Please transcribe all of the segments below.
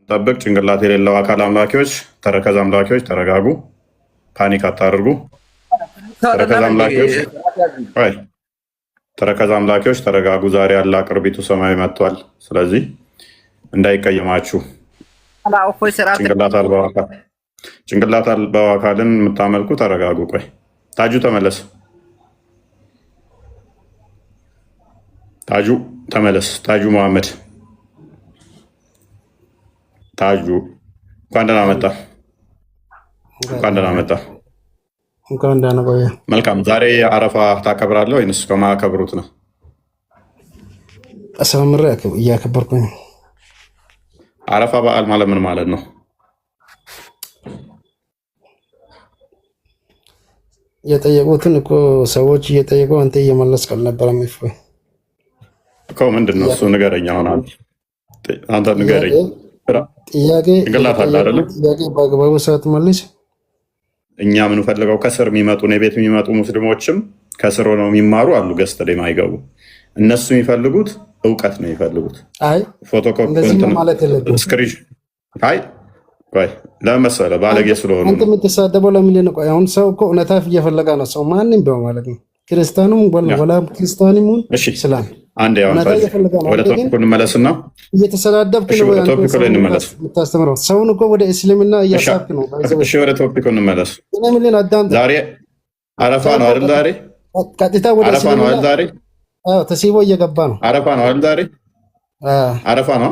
ጠብቅ። ጭንቅላት የሌለው አካል አምላኪዎች፣ ተረከዝ አምላኪዎች ተረጋጉ፣ ፓኒክ አታድርጉ። ተረከዝ አምላኪዎች ተረጋጉ። ዛሬ ያለ ቅርቢቱ ሰማይ መጥቷል። ስለዚህ እንዳይቀየማችሁ። ጭንቅላት አልባው አካልን የምታመልኩ ተረጋጉ። ቆይ ታጁ ተመለስ፣ ታጁ ተመለስ፣ ታጁ መሐመድ፣ ታጁ እንኳን ደህና መጣ፣ እንኳን ደህና መጣ። መልካም። ዛሬ አረፋ ታከብራለህ ወይንስ ከማከብሩት ነው? አሰምረ እያከበርኩኝ። አረፋ በዓል ማለት ምን ማለት ነው? የጠየቁትን እኮ ሰዎች እየጠየቁ አንተ እየመለስክ አልነበረም እኮ። ምንድን ነው እሱ? ንገረኝ። አሁን አንተ ንገረኝ። ጥያቄ በአግባቡ ሰዓት መልስ። እኛ የምንፈልገው ከስር የሚመጡ የቤት የሚመጡ ሙስሊሞችም ከስር ሆነው የሚማሩ አሉ። ገስት ላይ ማይገቡ እነሱ የሚፈልጉት እውቀት ነው የሚፈልጉት። ፎቶኮፒ ለምን መሰለህ? ባለጌ ስለሆኑ አንተ የምትሳደበው ለምንድን ነው? ቆይ አሁን ሰው እኮ እውነታ እየፈለገ ነው። ሰው ማንም ቢሆን ማለት ነው። ክርስቲያኑም ወላ ክርስቲያንም ስላም አንድ ወደ ቶፒኩ እንመለስና እየተሰዳደብክ ነው የምታስተምረው ሰውን እኮ ወደ እስልምና እያሳብክ ነው። እሺ ወደ ቶፒኩ እንመለስ። ዛሬ አረፋ ነው አይደል? ዛሬ ቀጥታ ወደ አረፋ ነው አይደል? ዛሬ ተሲቦ እየገባ ነው። አረፋ ነው አይደል? ዛሬ አረፋ ነው።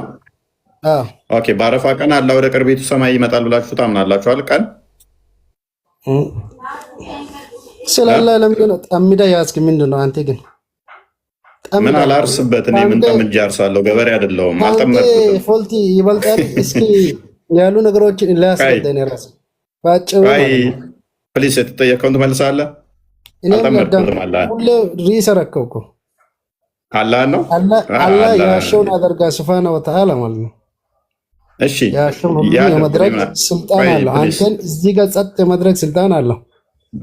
ኦኬ። በአረፋ ቀን አላህ ወደ ቅርቢቱ ሰማይ ይመጣል ብላችሁ ታምናላችኋል? ቀን ስላላ ለምንድን ነው ጠምዳ ያዝክ? ምንድን ነው አንተ ግን ምን አላርስበት? እኔ ምን ጠምጄ አርሳለሁ? ገበሬ አይደለሁም። አልጠመድኩትም። ፎልቲ ይበልጣል። እስኪ ያሉ ነገሮችን ላያስረዳኝ ራስ ባጭሩ ፕሊስ። የተጠየቀውን ትመልሳለህ። አልጠመድኩትም። ሁሌ ሪሰረከው እኮ አላህ ነው። አላህ ያሸውን አደርጋ ስብሃነ ወተዓላ ማለት ነው። እሺ የመድረክ ስልጣን አለው። አንተን እዚህ ጋር ጸጥ የመድረክ ስልጣን አለው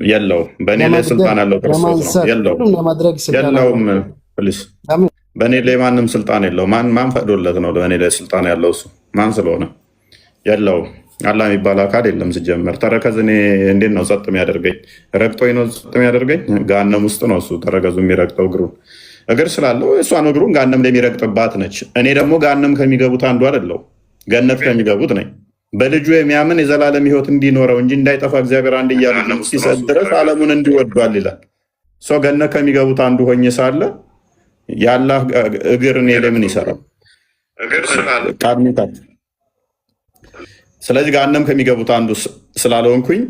የለውም? በእኔ ላይ ስልጣን አለው ክርስቶስ ነው። የለውም። ፕሊስ በእኔ ላይ ማንም ስልጣን የለው። ማን ፈቅዶለት ነው በእኔ ላይ ስልጣን ያለው? እሱ ማን ስለሆነ የለውም። አላህ የሚባል አካል የለም ሲጀመር። ተረከዝ እኔ እንዴት ነው ጸጥ የሚያደርገኝ? ረግጦኝ ነው ጸጥ የሚያደርገኝ? ገሃነም ውስጥ ነው እሱ ተረከዙ የሚረግጠው። እግር ስላለው እሷን እግሩን ገሃነም ላይ የሚረግጥባት ነች። እኔ ደግሞ ገሃነም ከሚገቡት አንዱ አይደለሁ፣ ገነት ከሚገቡት ነኝ። በልጁ የሚያምን የዘላለም ሕይወት እንዲኖረው እንጂ እንዳይጠፋ እግዚአብሔር አንድያ ልጁን እስኪሰጥ ድረስ ዓለሙን እንዲወዷል ይላል። ሰው ገነት ከሚገቡት አንዱ ሆኜ ሳለ የአላህ እግር እኔ ላይ ምን ይሰራል? ቃድሚታት። ስለዚህ ገሃነም ከሚገቡት አንዱ ስላልሆንኩኝ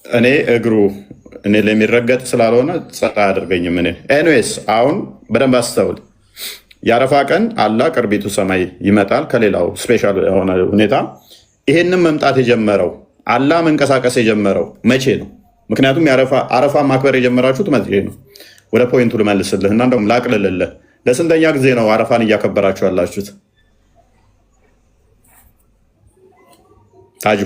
እኔ እግሩ እኔ ላይ የሚረገጥ ስላልሆነ ጸጥ አያደርገኝም። እኔ ኤኒዌይስ አሁን በደንብ አስተውል። የአረፋ ቀን አላህ ቅርቢቱ ሰማይ ይመጣል ከሌላው ስፔሻል የሆነ ሁኔታ። ይሄንም መምጣት የጀመረው አላህ መንቀሳቀስ የጀመረው መቼ ነው? ምክንያቱም አረፋ ማክበር የጀመራችሁት መቼ ነው? ወደ ፖይንቱ ልመልስልህ እና እንደውም ላቅልልልህ። ለስንተኛ ጊዜ ነው አረፋን እያከበራችሁ ያላችሁት? ታጁ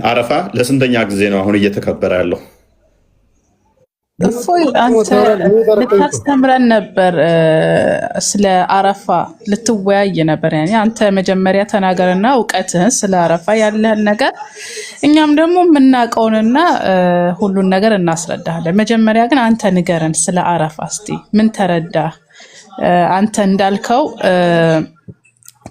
አረፋ ለስንተኛ ጊዜ ነው አሁን እየተከበረ ያለው? እፎይ አንተ ልታስተምረን ነበር፣ ስለ አረፋ ልትወያይ ነበር። ያኔ አንተ መጀመሪያ ተናገርና እውቀትህን ስለ አረፋ ያለህን ነገር እኛም ደግሞ የምናውቀውንና ሁሉን ነገር እናስረዳለን። መጀመሪያ ግን አንተ ንገረን ስለ አረፋ እስቲ ምን ተረዳህ? አንተ እንዳልከው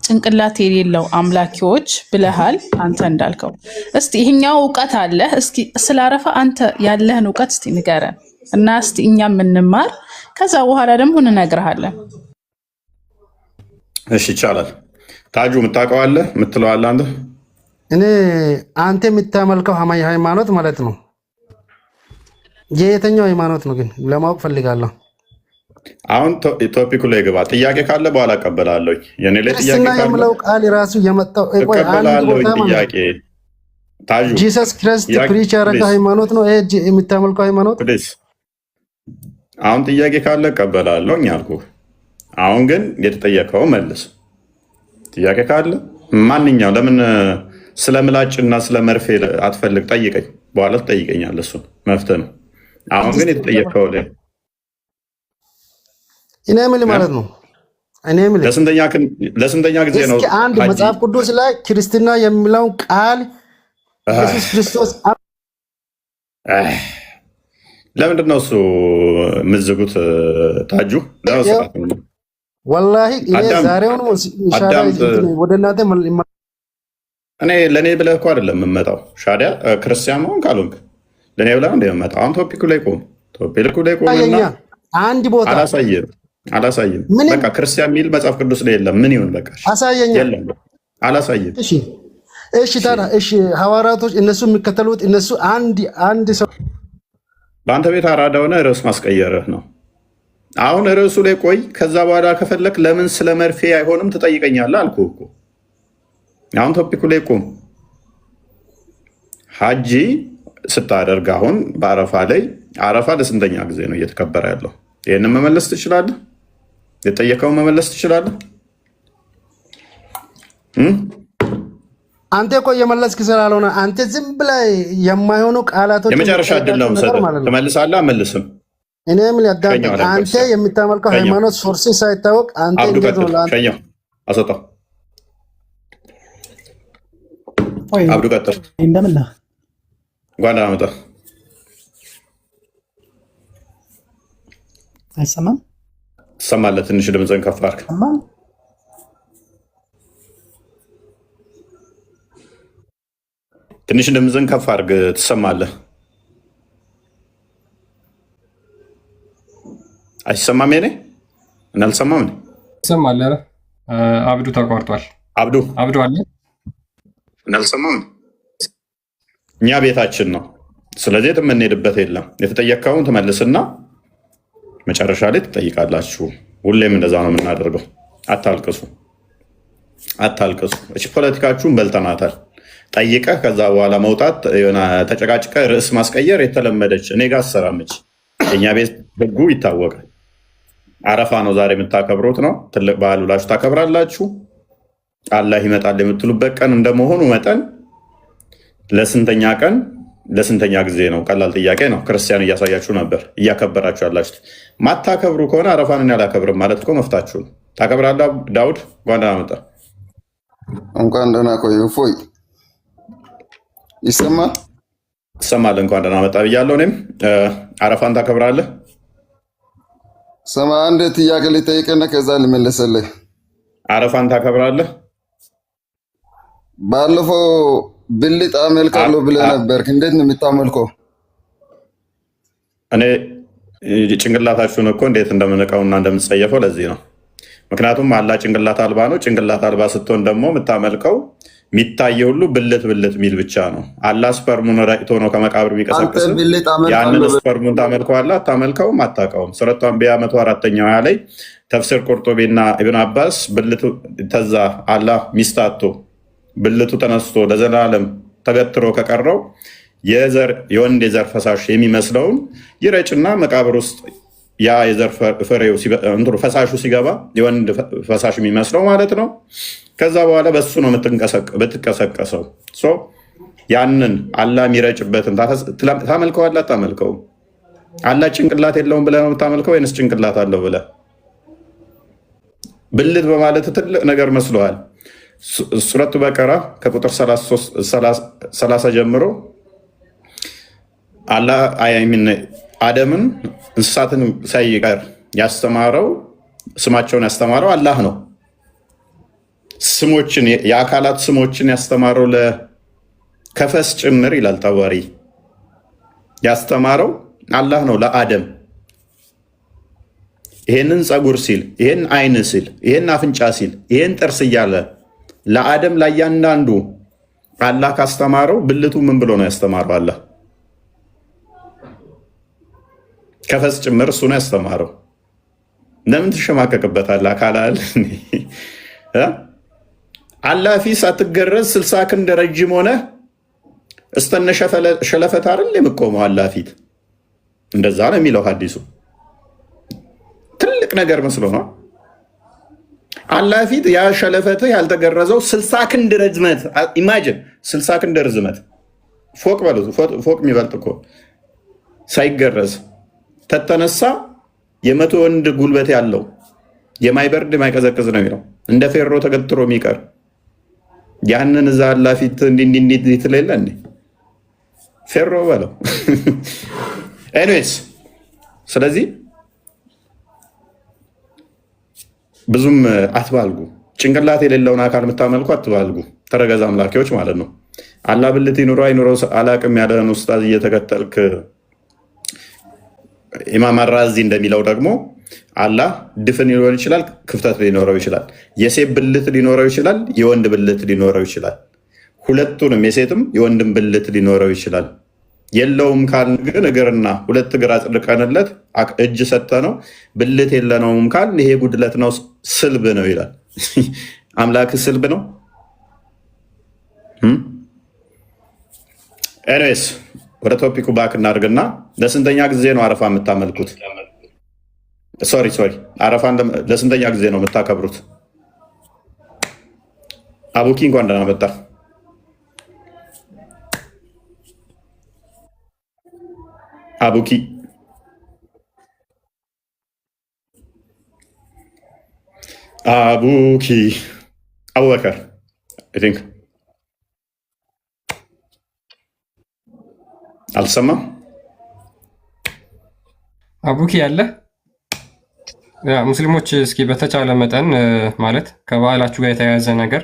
ጭንቅላት የሌለው አምላኪዎች ብለሃል። አንተ እንዳልከው እስቲ ይሄኛው እውቀት አለ። እስኪ ስለ አረፋ አንተ ያለህን እውቀት እስቲ ንገረን እና እስቲ እኛም እንማር፣ ከዛ በኋላ ደግሞ እንነግርሃለን። እሺ ይቻላል። ታጁ የምታውቀዋለህ የምትለዋለህ አንተ? እኔ አንተ የምታመልከው ሃይማኖት ማለት ነው የየትኛው ሃይማኖት ነው ግን ለማወቅ ፈልጋለሁ። አሁን ቶፒኩ ላይ ግባ። ጥያቄ ካለ በኋላ እቀበላለሁ። የኔ ላይ ጥያቄ ካለ የምለው ቃል ራሱ የመጣው እቀበላለሁ። ጥያቄ ታጁ ጂሰስ ክራይስት ፕሪች ያደረገ ሃይማኖት ነው ይሄ የምታመልከው ሃይማኖት? አሁን ጥያቄ ካለ እቀበላለሁ አልኩህ። አሁን ግን የተጠየቀው መልስ። ጥያቄ ካለ ማንኛው ለምን ስለ ምላጭና ስለ መርፌ አትፈልግ? ጠይቀኝ፣ በኋላ ትጠይቀኛለህ። እሱን መፍትሄ ነው። አሁን ግን የተጠየቀው ላይ እኔ የምልህ ማለት ነው። እኔ የምልህ ለስንተኛ ጊዜ ነው አንድ መጽሐፍ ቅዱስ ላይ ክርስትና የሚለው ቃል ኢየሱስ ክርስቶስ ለምንድን ነው እሱ የምትዝጉት? ታጁ ወላሂ እኔ ዛሬውን ወደ እናንተ እኔ ለእኔ ብለህ እኮ አይደለም የምመጣው። ሻዲያ ክርስቲያን መሆን ካልሆንክ ለእኔ ብለህ እንደ የምመጣው። አሁን ቶፒኩ ላይ ቆም እና አንድ ቦታ አላሳይም። በቃ ክርስቲያን የሚል መጽሐፍ ቅዱስ ላይ የለም። ምን ይሁን በቃ አሳየኛ። አላሳይም። እሺ ታዲያ እሺ፣ ሐዋርያቶች እነሱ የሚከተሉት እነሱ አንድ ሰው በአንተ ቤት አራዳ ሆነ ርዕስ ማስቀየርህ ነው። አሁን ርዕሱ ላይ ቆይ። ከዛ በኋላ ከፈለክ ለምን ስለ መርፌ አይሆንም ትጠይቀኛለህ አልኩህ እኮ። አሁን ቶፒኩ ላይ ቆም። ሀጂ ስታደርግ አሁን በአረፋ ላይ አረፋ ለስንተኛ ጊዜ ነው እየተከበረ ያለው? ይህንን መመለስ ትችላለህ? የጠየቀውን መመለስ ትችላለህ? አንተ እኮ እየመለስክ ስላልሆነ አንተ ዝም ብለህ የማይሆኑ ቃላቶች የመጨረሻ እድል ነው የምሰጥህ። ትመልሳለህ? አመልስም። እኔም ሊያዳምጥ አንተ የምታመልከው ሃይማኖት ሶርስ ሳይታወቅ አንተ እንዴት ነው ሸኛው? አሰጣው። አብዱ ቀጥል። እንደምን ነህ? እንኳን ደህና መጣህ። አይሰማም? ትሰማለህ? ትንሽ ድምፅህን ከፍ አድርግ። ትንሽ ድምፅህን ከፍ አድርግ። ትሰማለህ? አይሰማም? የኔ እና አልሰማም? ትሰማለህ? አብዱ ተቋርጧል። አብዱ አለ እና አልሰማም? እኛ ቤታችን ነው። ስለዚህ የምንሄድበት የለም። የተጠየቅከውን ትመልስና መጨረሻ ላይ ትጠይቃላችሁ። ሁሌም እንደዛ ነው የምናደርገው። አታልቅሱ። እቺ ፖለቲካችሁን በልተናታል። ጠይቀህ ከዛ በኋላ መውጣት፣ ተጨቃጭቀህ ርዕስ ማስቀየር የተለመደች እኔ ጋር አሰራመች። የእኛ ቤት ህጉ ይታወቃል። አረፋ ነው ዛሬ የምታከብሩት ነው። ትልቅ በዓል ብላችሁ ታከብራላችሁ። አላህ ይመጣል የምትሉበት ቀን እንደመሆኑ መጠን ለስንተኛ ቀን ለስንተኛ ጊዜ ነው? ቀላል ጥያቄ ነው። ክርስቲያን እያሳያችሁ ነበር እያከበራችሁ ያላችሁት። ማታከብሩ ከሆነ አረፋንን ያላከብርም ማለት እኮ መፍታችሁ ነው። ታከብራለህ? ዳውድ እንኳን ደህና መጣ። እንኳን ደህና ቆዩ። እፎይ ይሰማል? ትሰማለህ? እንኳን ደህና መጣ ብያለሁ። እኔም አረፋን ታከብራለህ? ሰማ አንድ ጥያቄ ልጠይቅና ከዛ ልመለሰልህ። አረፋን ታከብራለህ? ባለፈው ብልጥ አመልካለሁ ብለህ ነበር። እንዴት ነው የምታመልከው? እኔ ጭንቅላታችሁን እኮ እንዴት እንደምንቀውና እንደምትጸየፈው ለዚህ ነው። ምክንያቱም አላህ ጭንቅላት አልባ ነው። ጭንቅላት አልባ ስትሆን ደግሞ የምታመልከው የሚታየ ሁሉ ብልት ሚል ብቻ ነው። አላህ ስፐርሙን ረጭቶ ነው ከመቃብር የሚቀሰቅስ። ያንን ስፐርሙን ታመልከዋለህ? አታመልከውም? አታውቀውም? ሱረቱ አንቢያ 104ኛው ላይ ተፍሲር ቁርጡቢና ኢብን አባስ ብልቱ ተዛ አላህ ሚስታቶ ብልቱ ተነስቶ ለዘላለም ተገትሮ ከቀረው የወንድ የዘር ፈሳሽ የሚመስለውን ይረጭና መቃብር ውስጥ ያ የዘር ፍሬው ፈሳሹ ሲገባ የወንድ ፈሳሽ የሚመስለው ማለት ነው። ከዛ በኋላ በሱ ነው የምትቀሰቀሰው። ያንን አላህ የሚረጭበትን ታመልከዋለህ? አታመልከውም? አላህ ጭንቅላት የለውም ብለህ ነው የምታመልከው ወይንስ ጭንቅላት አለው ብለህ? ብልት በማለት ትልቅ ነገር መስሎሃል? ሱረቱ በቀራ ከቁጥር 30 ጀምሮ አላህ አደምን እንስሳትን ሳይቀር ያስተማረው ስማቸውን ያስተማረው አላህ ነው። ስሞችን የአካላት ስሞችን ያስተማረው ለከፈስ ጭምር ይላል ጠበሪ። ያስተማረው አላህ ነው ለአደም። ይሄንን ፀጉር ሲል፣ ይሄን አይን ሲል፣ ይሄን አፍንጫ ሲል፣ ይሄን ጥርስ እያለ ለአደም ለእያንዳንዱ አላህ ካስተማረው ብልቱ ምን ብሎ ነው ያስተማረው? አላህ ከፈስ ጭምር እሱ ነው ያስተማረው። ለምን ትሸማቀቅበታለህ? አካላል አላህ ፊት ሳትገረዝ 60 ክንድ ረጅም ሆነ እስተነ ሸለፈት አይደል የምቆመው አላህ ፊት። እንደዛ ነው የሚለው ሐዲሱ። ትልቅ ነገር መስሎ ነው አላህ ፊት ያ ሸለፈትህ ያልተገረዘው 60 ክንድ ርዝመት። ኢማጂን 60 ክንድ ርዝመት ፎቅ በሉት። ፎቅ የሚበልጥ እኮ ሳይገረዝ ተተነሳ የ100 ወንድ ጉልበት ያለው የማይበርድ የማይቀዘቅዝ ነው የሚለው እንደ ፌሮ ተገትሮ የሚቀር ያንን እዛ ላፊት እንዲህ ትለለ እንዴ ፌሮ በለው። ኤኒዌይስ ስለዚህ ብዙም አትባልጉ። ጭንቅላት የሌለውን አካል የምታመልኩ አትባልጉ። ተረገዝ አምላኪዎች ማለት ነው። አላህ ብልት ይኑሮ አይኑሮ አላቅም ያለን ኡስታዝ እየተከተልክ ኢማም አራዚ እንደሚለው ደግሞ አላህ ድፍን ሊኖር ይችላል፣ ክፍተት ሊኖረው ይችላል። የሴት ብልት ሊኖረው ይችላል፣ የወንድ ብልት ሊኖረው ይችላል። ሁለቱንም የሴትም የወንድም ብልት ሊኖረው ይችላል። የለውም ካልን ግን እግርና ሁለት እግር አጽድቀንለት እጅ ሰጠ ነው። ብልት የለነውም ካልን ይሄ ጉድለት ነው፣ ስልብ ነው ይላል። አምላክ ስልብ ነው። ኤኒዌይስ ወደ ቶፒኩ ባክ እናድርግና ለስንተኛ ጊዜ ነው አረፋ የምታመልኩት? ሶሪ አረፋ ለስንተኛ ጊዜ ነው የምታከብሩት? አቡኪ እንኳን ደህና መጣ። አቡኪ አቡበከር አይ ቲንክ አልሰማም። አቡኪ ያለ ሙስሊሞች እስኪ በተቻለ መጠን ማለት ከባህላችሁ ጋር የተያያዘ ነገር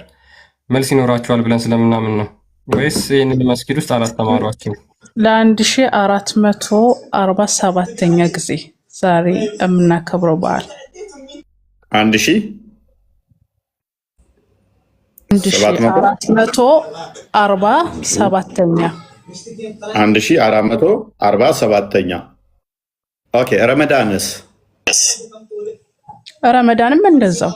መልስ ይኖራችኋል ብለን ስለምናምን ነው ወይስ ይህንን መስጊድ ውስጥ አላስተማሯችሁም? ለ1447ኛ ጊዜ ዛሬ የምናከብረው በዓል 1447ኛ። ኦኬ ረመዳንስ? ረመዳንም እንደዛው።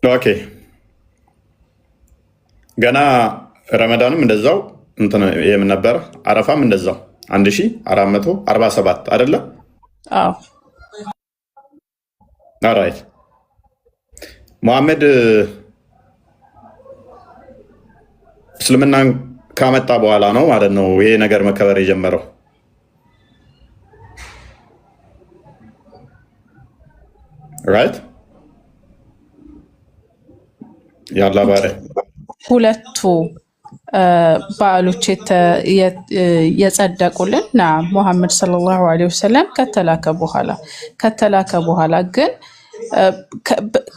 ኦኬ ገና ረመዳንም እንደዛው እንትን የምን ነበር? አረፋም እንደዛው 1447 አይደለ? አዎ። ኦራይት መሐመድ እስልምናን ካመጣ በኋላ ነው ማለት ነው ይሄ ነገር መከበር የጀመረው። ራይት ያላ ባረ ሁለቱ በዓሎች የጸደቁልን ና ሙሐመድ ሰለላሁ ዐለይሂ ወሰለም ከተላከ በኋላ ግን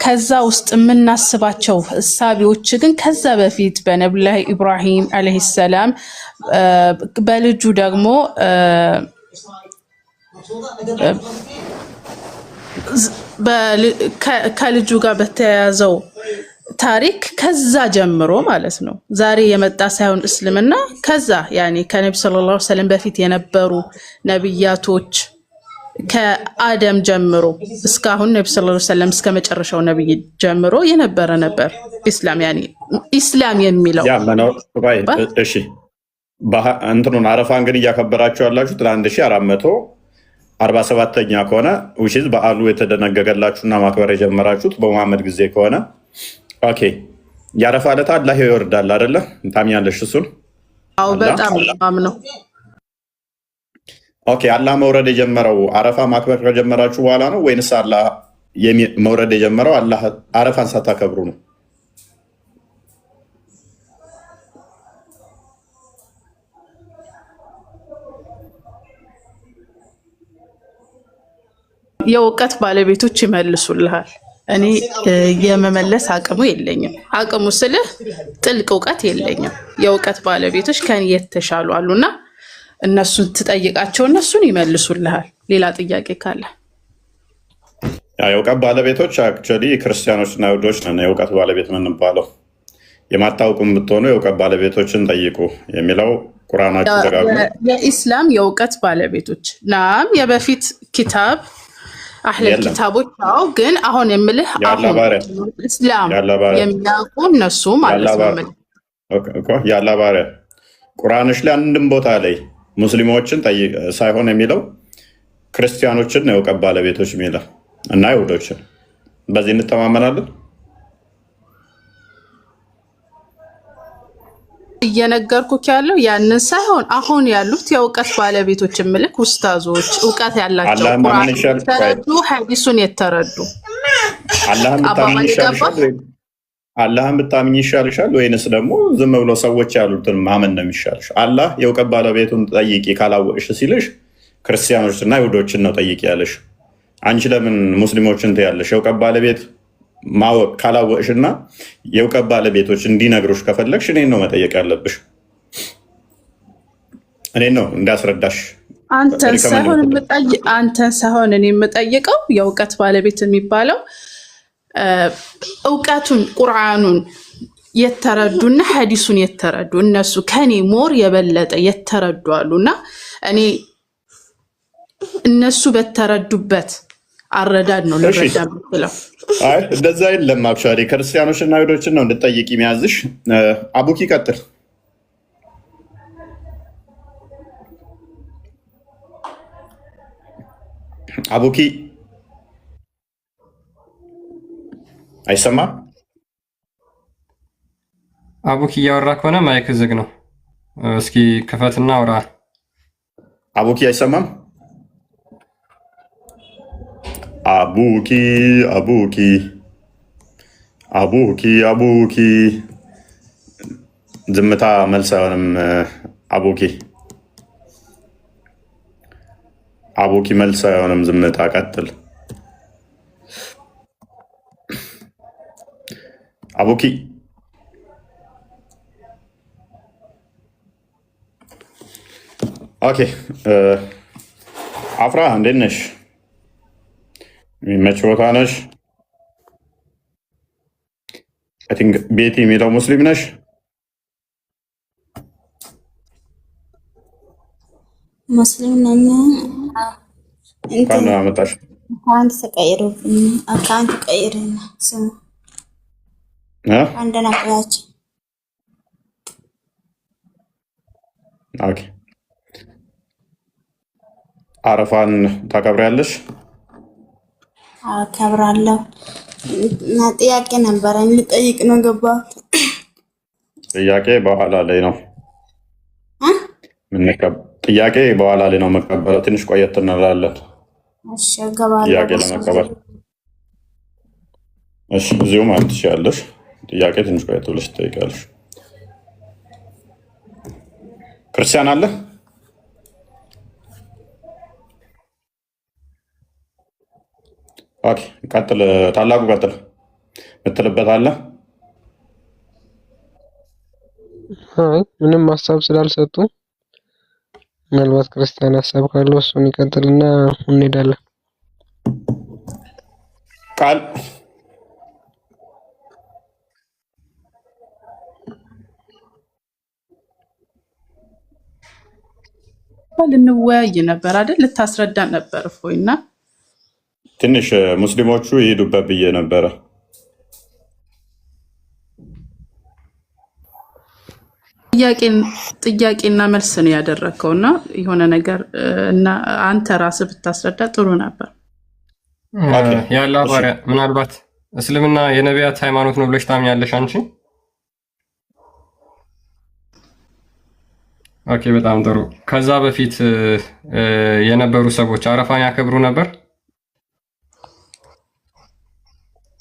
ከዛ ውስጥ የምናስባቸው እሳቢዎች ግን ከዛ በፊት በነብዩላህ ኢብራሂም አለይሂ ሰላም በልጁ ደግሞ ከልጁ ጋር በተያያዘው ታሪክ ከዛ ጀምሮ ማለት ነው። ዛሬ የመጣ ሳይሆን እስልምና ከዛ ያኔ ከነብዩ ሰለላሁ ዐለይሂ ወሰለም በፊት የነበሩ ነብያቶች ከአደም ጀምሮ እስካሁን ነብዩ ሰለላሁ ዐለይሂ ወሰለም እስከ መጨረሻው ነብይ ጀምሮ የነበረ ነበር ኢስላም። ያኔ ኢስላም የሚለው እሺ እንትኑን አረፋን ግን እያከበራችሁ ያላችሁት ለ1447ኛ ከሆነ ውሽዝ በዓሉ የተደነገገላችሁና ማክበር የጀመራችሁት በመሐመድ ጊዜ ከሆነ ኦኬ ያረፋ ዕለት አላህ ይወርዳል አይደለ? ታምኛለሽ እሱን? አዎ በጣም ነው። ኦኬ አላህ መውረድ የጀመረው አረፋ ማክበር ከጀመራችሁ በኋላ ነው ወይንስ አላህ መውረድ የጀመረው አላህ አረፋን ሳታከብሩ ነው? የእውቀት ባለቤቶች ይመልሱልሃል። እኔ የመመለስ አቅሙ የለኝም። አቅሙ ስልህ ጥልቅ እውቀት የለኝም። የእውቀት ባለቤቶች ከኔ የተሻሉ አሉና እነሱን ትጠይቃቸው፣ እነሱን ይመልሱልሃል። ሌላ ጥያቄ ካለ የእውቀት ባለቤቶች አክቹዋሊ ክርስቲያኖችና አይሁዶች ነን። የእውቀት ባለቤት የምንባለው የማታውቁም ብትሆኑ የእውቀት ባለቤቶችን ጠይቁ የሚለው ቁርአናችን ደጋግሞ የኢስላም የእውቀት ባለቤቶች ናም የበፊት ኪታብ አህለል ኪታቦች ነው። ግን አሁን የምልህ እስላም የሚያውቁ እነሱ ማለት ነው። ያላ ባሪያ ቁርአንሽ ላይ አንድም ቦታ ላይ ሙስሊሞችን ሳይሆን የሚለው ክርስቲያኖችን ነው የእውቀት ባለቤቶች የሚለው እና አይሁዶችን። በዚህ እንተማመናለን። እየነገርኩክ ያለው ያንን ሳይሆን አሁን ያሉት የእውቀት ባለቤቶች ምልክ ኡስታዞች እውቀት ያላቸው ቁርአን የተረዱ ሐዲሱን የተረዱ አላህን ብታምኝ ይሻልሻል ወይንስ ደግሞ ዝም ብሎ ሰዎች ያሉትን ማመን ነው የሚሻልሽ? አላህ የእውቀት ባለቤቱን ጠይቂ ካላወቅሽ ሲልሽ ክርስቲያኖችና ይሁዶችን ነው ጠይቂ ያለሽ። አንቺ ለምን ሙስሊሞችን ትያለሽ? የእውቀት ባለቤት ማወቅ ካላወቅሽና የእውቀት ባለቤቶች እንዲነግሩሽ ከፈለግሽ እኔን ነው መጠየቅ ያለብሽ። እኔን ነው እንዳስረዳሽ። አንተን ሳይሆን እኔ የምጠይቀው የእውቀት ባለቤት የሚባለው እውቀቱን ቁርአኑን የተረዱና ሐዲሱን የተረዱ እነሱ ከኔ ሞር የበለጠ የተረዱ አሉና እኔ እነሱ በተረዱበት አረዳድ ነው ልረዳ የምትለው። አይ እንደዛ የለም። አክቹዋሊ ክርስቲያኖችና አይሁዶችን ነው እንድትጠይቂ የሚያዝሽ። አቡኪ ቀጥል። አቡኪ አይሰማም? አቡኪ እያወራ ከሆነ ማይክ ዝግ ነው። እስኪ ክፈትና አውራ። አቡኪ አይሰማም? አቡኪ አቡኪ አቡኪ አቡኪ ዝምታ መልስ አይሆንም። አቡኪ አቡኪ መልስ አይሆንም። ዝምታ ቀጥል። አቡኪ ኦኬ። አፍራ እንዴት ነሽ? የሚመች ቦታ ነሽ? አይ ቲንክ ቤቲ የሚለው ሙስሊም ነሽ? ሙስሊም ነኝ። እንኳን አመጣሽ። አካውንት ተቀይሮብኝ አካውንት ቀይረና ስሙ አንደና ቆያች። ኦኬ። አረፋን ታከብሪያለሽ? አከብራለሁ። እና ጥያቄ ነበረኝ ልጠይቅ ነው ገባሁት። ጥያቄ በኋላ ላይ ነው ጥያቄ በኋላ ላይ ነው መቀበለው። ትንሽ ቆየት እንላለን ጥያቄ ለመቀበል። እሺ እዚሁ ማለት ትችያለሽ። ጥያቄ ትንሽ ቆየት ብለሽ ትጠይቂያለሽ። ክርስቲያን አለ? ኦኬ ቀጥል። ታላቁ ቀጥል ምትልበት አለ? ምንም ሀሳብ ስላልሰጡ ምናልባት ክርስቲያን ሀሳብ ካለው እሱን ይቀጥልና እንሄዳለን። ቃል ልንወያይ ነበር አይደል? ልታስረዳን ነበር እፎይና ትንሽ ሙስሊሞቹ ይሄዱበት ብዬ ነበረ። ጥያቄና መልስ ነው ያደረግከውና የሆነ ነገር እና አንተ ራስህ ብታስረዳ ጥሩ ነበር። ያለ ባሪያ ምናልባት እስልምና የነቢያት ሃይማኖት ነው ብለሽ ታምኛለሽ አንቺ? ኦኬ በጣም ጥሩ። ከዛ በፊት የነበሩ ሰዎች አረፋን ያከብሩ ነበር?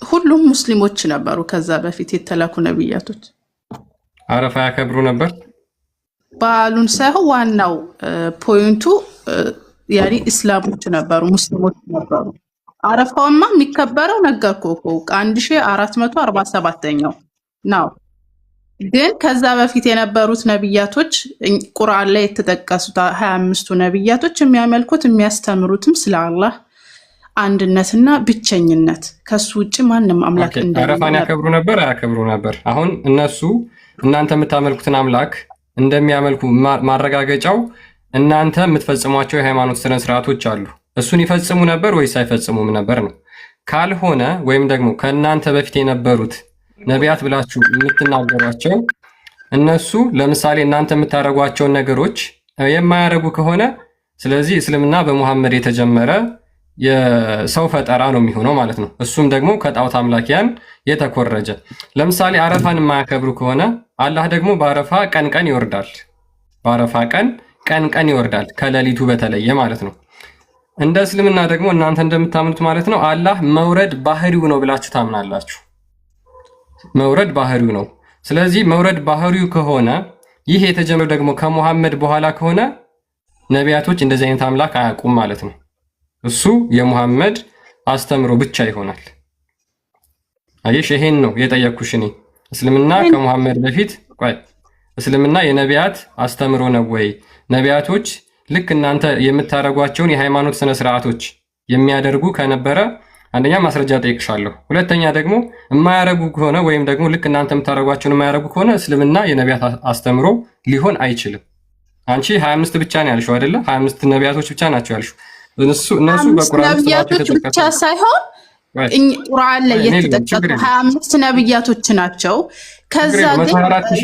ሁሉም ሙስሊሞች ነበሩ። ከዛ በፊት የተላኩ ነብያቶች አረፋ ያከብሩ ነበር። በዓሉን ሳይሆን ዋናው ፖይንቱ ያኔ እስላሞች ነበሩ፣ ሙስሊሞች ነበሩ። አረፋውማ የሚከበረው ነገርኩህ እኮ 1447ኛው ነው። ግን ከዛ በፊት የነበሩት ነብያቶች ቁርአን ላይ የተጠቀሱት 25ቱ ነብያቶች የሚያመልኩት የሚያስተምሩትም ስለ አላህ አንድነትና ብቸኝነት ከሱ ውጭ ማንም አምላክ እንደሌለ። አረፋን ያከብሩ ነበር አያከብሩ ነበር? አሁን እነሱ እናንተ የምታመልኩትን አምላክ እንደሚያመልኩ ማረጋገጫው እናንተ የምትፈጽሟቸው የሃይማኖት ስነ ስርዓቶች አሉ። እሱን ይፈጽሙ ነበር ወይስ አይፈጽሙም ነበር ነው? ካልሆነ ወይም ደግሞ ከእናንተ በፊት የነበሩት ነቢያት ብላችሁ የምትናገሯቸው እነሱ ለምሳሌ እናንተ የምታደርጓቸውን ነገሮች የማያደርጉ ከሆነ ስለዚህ እስልምና በሙሐመድ የተጀመረ የሰው ፈጠራ ነው የሚሆነው ማለት ነው። እሱም ደግሞ ከጣዖት አምላኪያን የተኮረጀ። ለምሳሌ አረፋን የማያከብሩ ከሆነ አላህ ደግሞ በአረፋ ቀን ይወርዳል። በአረፋ ቀን ይወርዳል፣ ከሌሊቱ በተለየ ማለት ነው። እንደ እስልምና ደግሞ እናንተ እንደምታምኑት ማለት ነው አላህ መውረድ ባህሪው ነው ብላችሁ ታምናላችሁ። መውረድ ባህሪው ነው። ስለዚህ መውረድ ባህሪው ከሆነ ይህ የተጀመረው ደግሞ ከሙሐመድ በኋላ ከሆነ ነቢያቶች እንደዚህ አይነት አምላክ አያውቁም ማለት ነው። እሱ የሙሐመድ አስተምሮ ብቻ ይሆናል። አየሽ፣ ይሄን ነው የጠየቅኩሽ እኔ። እስልምና ከሙሐመድ በፊት እስልምና የነቢያት አስተምሮ ነው ወይ? ነቢያቶች ልክ እናንተ የምታደርጓቸውን የሃይማኖት ስነ ስርዓቶች የሚያደርጉ ከነበረ አንደኛ ማስረጃ ጠይቅሻለሁ። ሁለተኛ ደግሞ የማያደርጉ ከሆነ ወይም ደግሞ ልክ እናንተ የምታደርጓቸውን የማያደርጉ ከሆነ እስልምና የነቢያት አስተምሮ ሊሆን አይችልም። አንቺ 25 ብቻ ነው ያልሽው አይደለ? 25 ነቢያቶች ብቻ ናቸው ያልሽው። እነሱ በቁርአን ነቢያቶች ብቻ ሳይሆን ቁርአን ላይ የተጠቀሱ 25 ነቢያቶች ናቸው። ከዛ ግን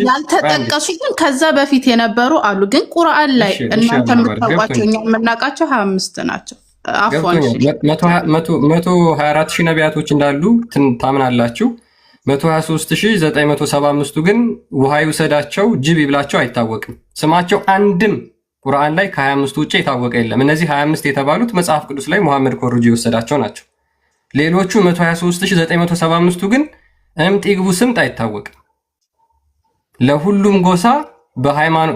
ያልተጠቀሱ ግን ከዛ በፊት የነበሩ አሉ። ግን ቁርአን ላይ እናንተ የምታውቋቸው እኛ የምናውቃቸው 25 ናቸው። አፍዋን 124 ሺህ ነቢያቶች እንዳሉ ታምናላችሁ። 123975ቱ ግን ውሃ ይውሰዳቸው ጅብ ይብላቸው አይታወቅም። ስማቸው አንድም ቁርአን ላይ ከ25 ውጭ የታወቀ የለም። እነዚህ 25 የተባሉት መጽሐፍ ቅዱስ ላይ መሐመድ ኮርጆ የወሰዳቸው ናቸው። ሌሎቹ 123975ቱ ግን እምጥ ይግቡ ስምጥ አይታወቅም። ለሁሉም ጎሳ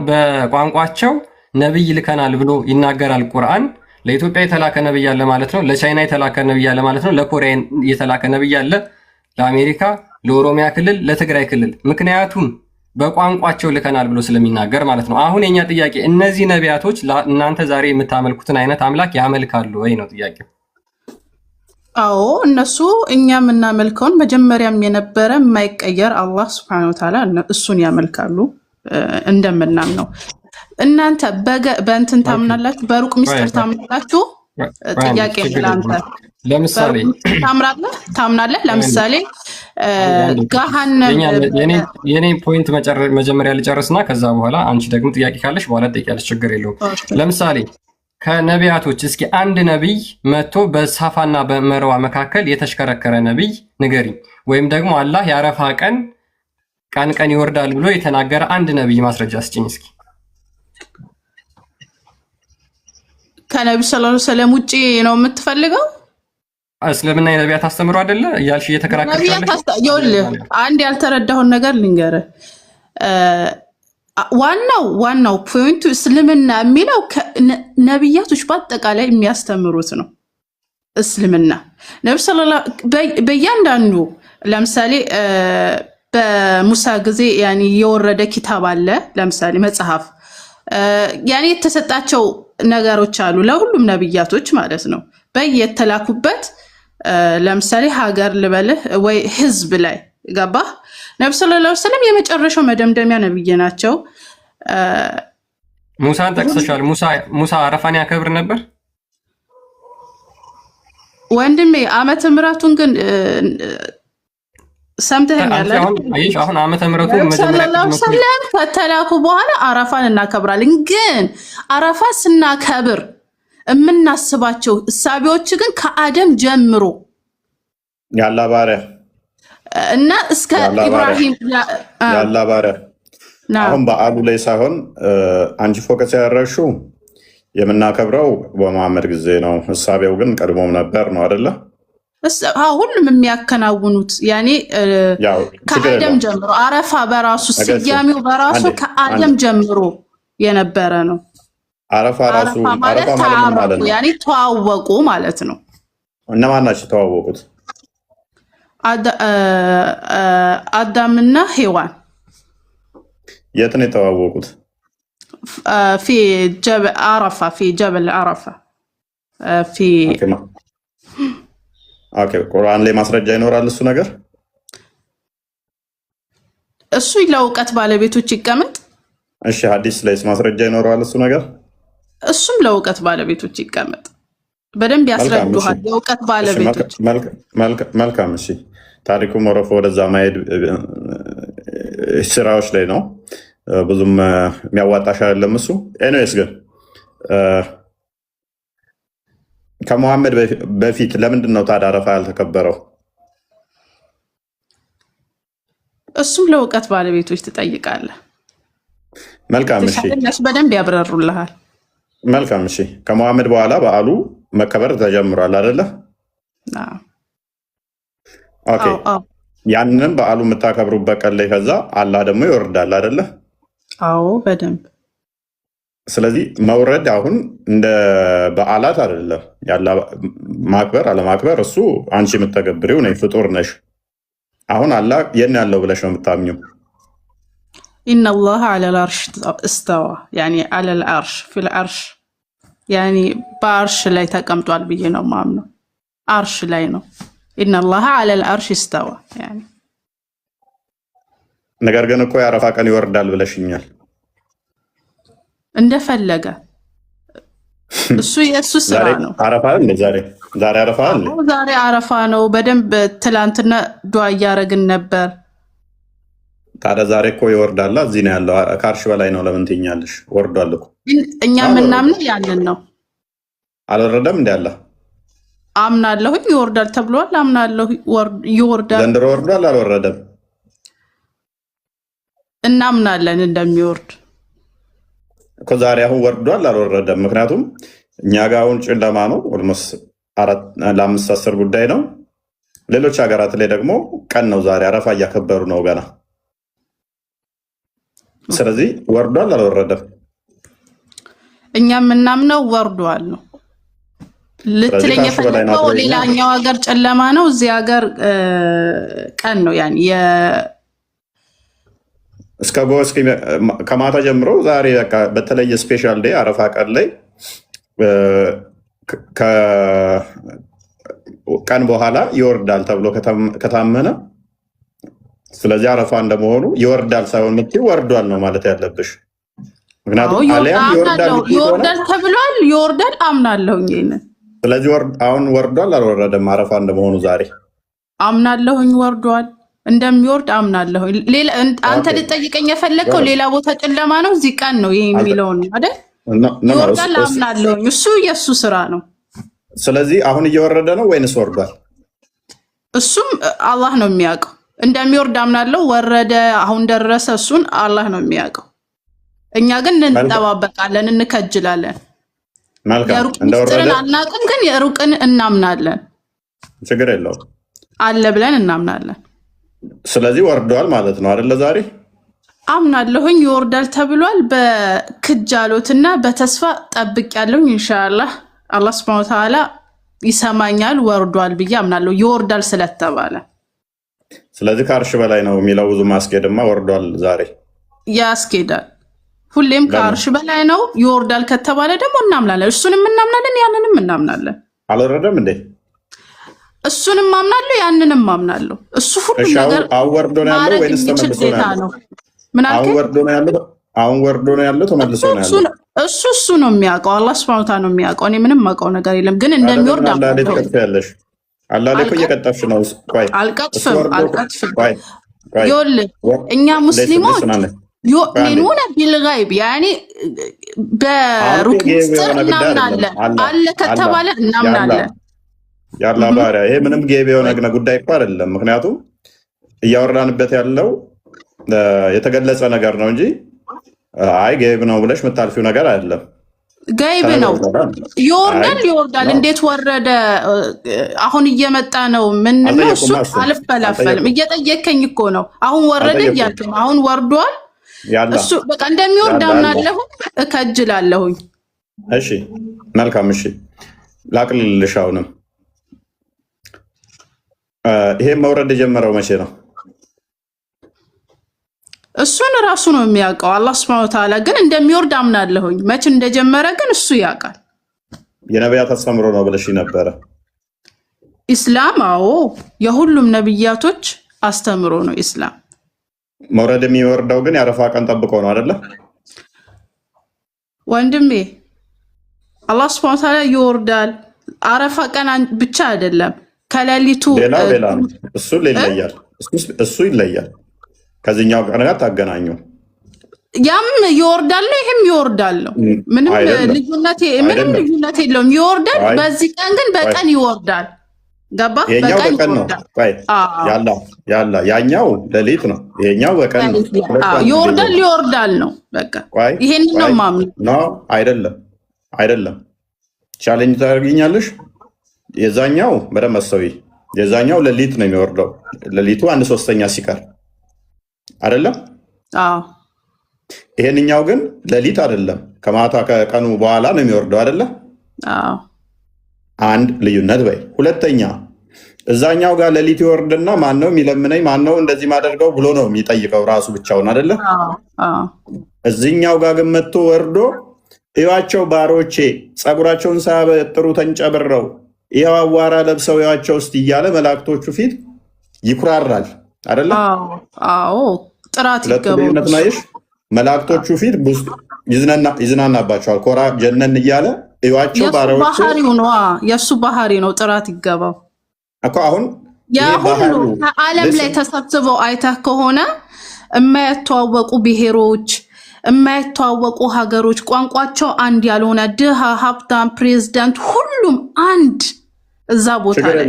በቋንቋቸው ነብይ ልከናል ብሎ ይናገራል ቁርአን። ለኢትዮጵያ የተላከ ነብይ አለ ማለት ነው። ለቻይና የተላከ ነብይ አለ ማለት ነው። ለኮሪያ የተላከ ነብይ አለ፣ ለአሜሪካ፣ ለኦሮሚያ ክልል፣ ለትግራይ ክልል። ምክንያቱም በቋንቋቸው ልከናል ብሎ ስለሚናገር ማለት ነው። አሁን የኛ ጥያቄ እነዚህ ነቢያቶች እናንተ ዛሬ የምታመልኩትን አይነት አምላክ ያመልካሉ ወይ ነው ጥያቄው። አዎ እነሱ እኛ የምናመልከውን መጀመሪያም የነበረ የማይቀየር አላህ ሱብሓነሁ ወተዓላ እሱን ያመልካሉ እንደምናምነው። እናንተ በእንትን ታምናላችሁ? በሩቅ ሚስጥር ታምናላችሁ? ጥያቄ ለአንተ ለምሳሌ ታምናለህ? ለምሳሌ ገሃነም የኔ ፖይንት መጀመሪያ ልጨርስና ከዛ በኋላ አንቺ ደግሞ ጥያቄ ካለሽ በኋላ ትጠይቂያለሽ፣ ችግር የለውም። ለምሳሌ ከነቢያቶች እስኪ አንድ ነቢይ መጥቶ በሳፋና በመርዋ መካከል የተሽከረከረ ነቢይ ንገሪኝ። ወይም ደግሞ አላህ የአረፋ ቀን ይወርዳል ብሎ የተናገረ አንድ ነቢይ ማስረጃ ስጭኝ እስኪ። ከነብዩ ሰለላሁ ዐለይሂ ወሰለም ውጪ ነው የምትፈልገው? እስልምና የነቢያት አስተምሮ አይደለ እያልሽ እየተከራከርሽ ይኸውልህ አንድ ያልተረዳሁን ነገር ልንገርህ። ዋናው ፖይንቱ እስልምና የሚለው ነቢያቶች በአጠቃላይ የሚያስተምሩት ነው። እስልምና ነብዩ ሰለላሁ በእያንዳንዱ ለምሳሌ በሙሳ ጊዜ ያኒ የወረደ ኪታብ አለ። ለምሳሌ መጽሐፍ ያኒ የተሰጣቸው ነገሮች አሉ ለሁሉም ነቢያቶች ማለት ነው። በየተላኩበት ለምሳሌ ሀገር ልበልህ ወይ ህዝብ ላይ ገባህ? ነብዩ ሰለላሁ ዐለይሂ ወሰለም የመጨረሻው መደምደሚያ ነብይ ናቸው። ሙሳን ጠቅሰሻል። ሙሳ አረፋን ያከብር ነበር ወንድሜ። ዓመተ ምሕረቱን ግን ሰምተኸኛል? አሁን ዓመተ ምሕረቱን መጀመሪያ ከተላኩ በኋላ አረፋን እናከብራለን። ግን አረፋ ስናከብር የምናስባቸው እሳቢዎች ግን ከአደም ጀምሮ ያላ ባሪያ እና እስከ ኢብራሂም ያላ ባሪያ አሁን በዓሉ ላይ ሳይሆን አንቺ ፎከስ ያደረግሽው የምናከብረው በመሐመድ ጊዜ ነው። እሳቤው ግን ቀድሞም ነበር ነው አይደለ? ሁሉም የሚያከናውኑት ያኔ ከአደም ጀምሮ አረፋ በራሱ ስያሜው በራሱ ከአደም ጀምሮ የነበረ ነው። አረፋ ራሱ ማለት ተዓረፉ ያኔ ተዋወቁ ማለት ነው። እነማን ናቸው ተዋወቁት? አዳምና ሔዋን። የት ነው የተዋወቁት? في جبل عرفة في جبل عرفة في ቁርአን ላይ ማስረጃ ይኖራል እሱ ነገር? እሱ ለእውቀት ባለቤቶች ይቀመጥ። እሺ ሐዲስ ላይስ ማስረጃ ይኖራል እሱ ነገር? እሱም ለእውቀት ባለቤቶች ይቀመጥ። በደንብ ያስረዱሃል የእውቀት ባለቤቶች። መልካም እሺ። ታሪኩ ሞረፎ ወደዛ ማሄድ ስራዎች ላይ ነው ብዙም የሚያዋጣሽ አይደለም እሱ። ኤኒዌይስ ግን ከመሐመድ በፊት ለምንድን ነው ታዲያ አረፋ ያልተከበረው? እሱም ለእውቀት ባለቤቶች ትጠይቃለህ። መልካም እሺ፣ እነሱ በደንብ ያብራሩልሃል። መልካም እሺ። ከመሐመድ በኋላ በዓሉ መከበር ተጀምሯል አይደለ? ኦኬ። ያንንም በዓሉ የምታከብሩበት ቀን ላይ ከዛ አላህ ደግሞ ይወርዳል አይደለ? አዎ በደንብ። ስለዚህ መውረድ አሁን እንደ በዓላት አይደለም። ያላ ማክበር አለማክበር እሱ አንቺ የምትተገብሪው ነሽ፣ ፍጡር ነሽ። አሁን አላህ የት ያለው ብለሽ ነው የምታምኚው? ኢነላህ ዐለል አርሽ እስተዋ ያኒ ዐለል አርሽ ፊል አርሽ ያኒ በአርሽ ላይ ተቀምጧል ብዬ ነው ማምነው። አርሽ ላይ ነው። ኢነላህ ዐለል አርሽ እስተዋ ያኒ። ነገር ግን እኮ የአረፋ ቀን ይወርዳል ብለሽኛል። እንደፈለገ እሱ የእሱ ስራ ነው። አረፋ እንደ ዛሬ አረፋ አለ። ዛሬ አረፋ ነው። በደንብ ትላንትና ዱዓ እያደረግን ነበር። ታዲያ ዛሬ እኮ ይወርዳል። እዚህ ነው ያለው። ከአርሽ በላይ ነው። ለምን ትይኛለሽ? ወርዷል እኮ። እኛ የምናምነው ያንን ነው። አልወረደም እንደ አለ አምናለሁ። ይወርዳል ተብሏል። አምናለሁ ይወርዳል። ዘንድሮ ወርዷል። አልወረደም። እናምናለን እንደሚወርድ እኮ ዛሬ አሁን ወርዷል። አልወረደም። ምክንያቱም እኛ ጋር አሁን ጨለማ ነው። ኦልሞስት 4-5 ጉዳይ ነው። ሌሎች ሀገራት ላይ ደግሞ ቀን ነው። ዛሬ አረፋ እያከበሩ ነው ገና። ስለዚህ ወርዷል። አልወረደም። እኛ የምናምነው ወርዷል ነው። ልትለኝ የፈለገው ሌላኛው ሀገር ጨለማ ነው፣ እዚህ ሀገር ቀን ነው። ያኔ እስከ ከማታ ጀምሮ ዛሬ በቃ በተለየ ስፔሻል ዴይ አረፋ ቀን ላይ ቀን በኋላ ይወርዳል ተብሎ ከታመነ፣ ስለዚህ አረፋ እንደመሆኑ ይወርዳል ሳይሆን የምትይው ወርዷል ነው ማለት ያለብሽ። ምክንያቱም ይወርዳል ተብሏል። ይወርዳል አምናለሁኝ ይሄንን። ስለዚህ አሁን ወርዷል አልወረደም? አረፋ እንደመሆኑ ዛሬ አምናለሁኝ ወርዷል። እንደሚወርድ አምናለሁ። አንተ ልጠይቀኝ የፈለግከው ሌላ ቦታ ጨለማ ነው፣ እዚህ ቀን ነው ይሄ የሚለውን አይደል? ይወርዳል አምናለሁ። እሱ የእሱ ስራ ነው። ስለዚህ አሁን እየወረደ ነው ወይንስ ወርዷል? እሱም አላህ ነው የሚያውቀው። እንደሚወርድ አምናለሁ። ወረደ አሁን ደረሰ፣ እሱን አላህ ነው የሚያውቀው። እኛ ግን እንጠባበቃለን፣ እንከጅላለን። የሩቅ ምስጢርን አናውቅም፣ ግን የሩቅን እናምናለን። ችግር የለውም አለ ብለን እናምናለን። ስለዚህ ወርደዋል ማለት ነው አይደለ? ዛሬ አምናለሁኝ ይወርዳል ተብሏል። በክጃሎትና በተስፋ ጠብቅ ያለሁኝ ኢንሻአላህ አላህ Subhanahu Wa Ta'ala ይሰማኛል። ወርዷል ብዬ አምናለሁ ይወርዳል ስለተባለ። ስለዚህ ከአርሽ በላይ ነው የሚለው ብዙ ማስኬድማ ወርዷል ዛሬ ያስኬዳል። ሁሌም ከአርሽ በላይ ነው። ይወርዳል ከተባለ ደግሞ እናምናለን። እሱንም እናምናለን፣ ያንንም እናምናለን። አልወረደም እንዴ? እሱንም ማምናለሁ ያንንም ማምናለሁ። እሱ ሁሉ ነገር አወርዶ ነው ያለው ወይስ ተመልሶ ነው ያለው? ምን አልከኝ? አሁን ወርዶ ነው ያለው ተመልሶ ነው ያለው? እሱ ነው የሚያውቀው። አላህ Subhanahu Wa Ta'ala ነው የሚያውቀው። እኔ ምንም ማውቀው ነገር የለም። ግን እንደሚወርድ አምናለሁ። አላህ ላይ እየቀጠፍሽ ነው። ቆይ አልቀጥፍም። ይኸውልህ እኛ ሙስሊሞች ዩእሚኑነ ቢልገይብ ያኔ በሩቅ ምስጢር እናምናለን። አለ ከተባለ እናምናለን። ያላ ባሪያ ይሄ ምንም ጌብ የሆነ ጉዳይ እኮ አይደለም። ምክንያቱም እያወራንበት ያለው የተገለጸ ነገር ነው እንጂ አይ ጌብ ነው ብለሽ የምታልፊው ነገር አይደለም። ገይብ ነው። ይወርዳል። እንዴት ወረደ? አሁን እየመጣ ነው። ምን ነው እሱ? አልፈላፈልም። እየጠየከኝ እኮ ነው። አሁን ወረደ እያልክ ነው። አሁን ወርዷል። እሱ በቃ እንደሚወርድ አምናለሁ፣ እከጅላለሁኝ። እሺ መልካም። እሺ ላቅልልሽ። አሁንም ይሄ መውረድ የጀመረው መቼ ነው? እሱን ራሱ ነው የሚያውቀው አላህ Subhanahu Wa Ta'ala። ግን እንደሚወርድ አምናለሁኝ። መቼ እንደጀመረ ግን እሱ ያውቃል። የነቢያት አስተምሮ ነው ብለሽ ነበረ። ኢስላም አዎ የሁሉም ነብያቶች አስተምሮ ነው ኢስላም። መውረድ የሚወርደው ግን የአረፋ ቀን ጠብቆ ነው አይደለ? ወንድሜ አላህ Subhanahu Wa Ta'ala ይወርዳል። አረፋ ቀን ብቻ አይደለም ከሌሊቱ ሌላ ነው። እሱ ይለያል። ከዚህኛው ቀን ጋር ታገናኙ። ያም ይወርዳል ነው ይሄም ይወርዳል ነው። ምንም ልዩነት የለውም። ይወርዳል። በዚህ ቀን ግን በቀን ይወርዳል። ገባ? ይሄኛው በቀን ነው። ያላ ያኛው ሌሊት ነው። ይሄኛው በቀን ነው። ይወርዳል ነው በቃ። ይሄን ነው ማምን ነው። አይደለም ቻሌንጅ ታደርጊኛለሽ። የዛኛው በደንብ አስተውይ። የዛኛው ሌሊት ነው የሚወርደው። ሌሊቱ 1/3 ሲቀር አይደለም። ይሄንኛው ግን ሌሊት አይደለም፣ ከማታ ከቀኑ በኋላ ነው የሚወርደው አይደለ? አንድ ልዩነት በይ። ሁለተኛ እዛኛው ጋር ሌሊት ይወርድና ማነው የሚለምነኝ ማነው እንደዚህ ማደርገው ብሎ ነው የሚጠይቀው ራሱ ብቻውን አይደለ? እዚህኛው ጋር ግን መጥቶ ወርዶ እዩዋቸው ባሮቼ ፀጉራቸውን ሳያበጥሩ ተንጨብረው ይኸው አዋራ ለብሰው እዩዋቸው ውስጥ እያለ መላእክቶቹ ፊት ይኩራራል አይደለ? ጥራት ይገባው መላእክቶቹ ፊት ይዝናናባቸዋል። ኮራ ጀነን እያለ እዩዋቸው ባሮቼ። ባህሪው ነው፣ የእሱ ባህሪ ነው። ጥራት ይገባው እኮ አሁን ሁሉ ከዓለም ላይ ተሰብስበው አይተህ ከሆነ የማይተዋወቁ ብሔሮች፣ የማይተዋወቁ ሀገሮች፣ ቋንቋቸው አንድ ያልሆነ ድሃ፣ ሀብታም፣ ፕሬዝዳንት ሁሉም አንድ እዛ ቦታ ላይ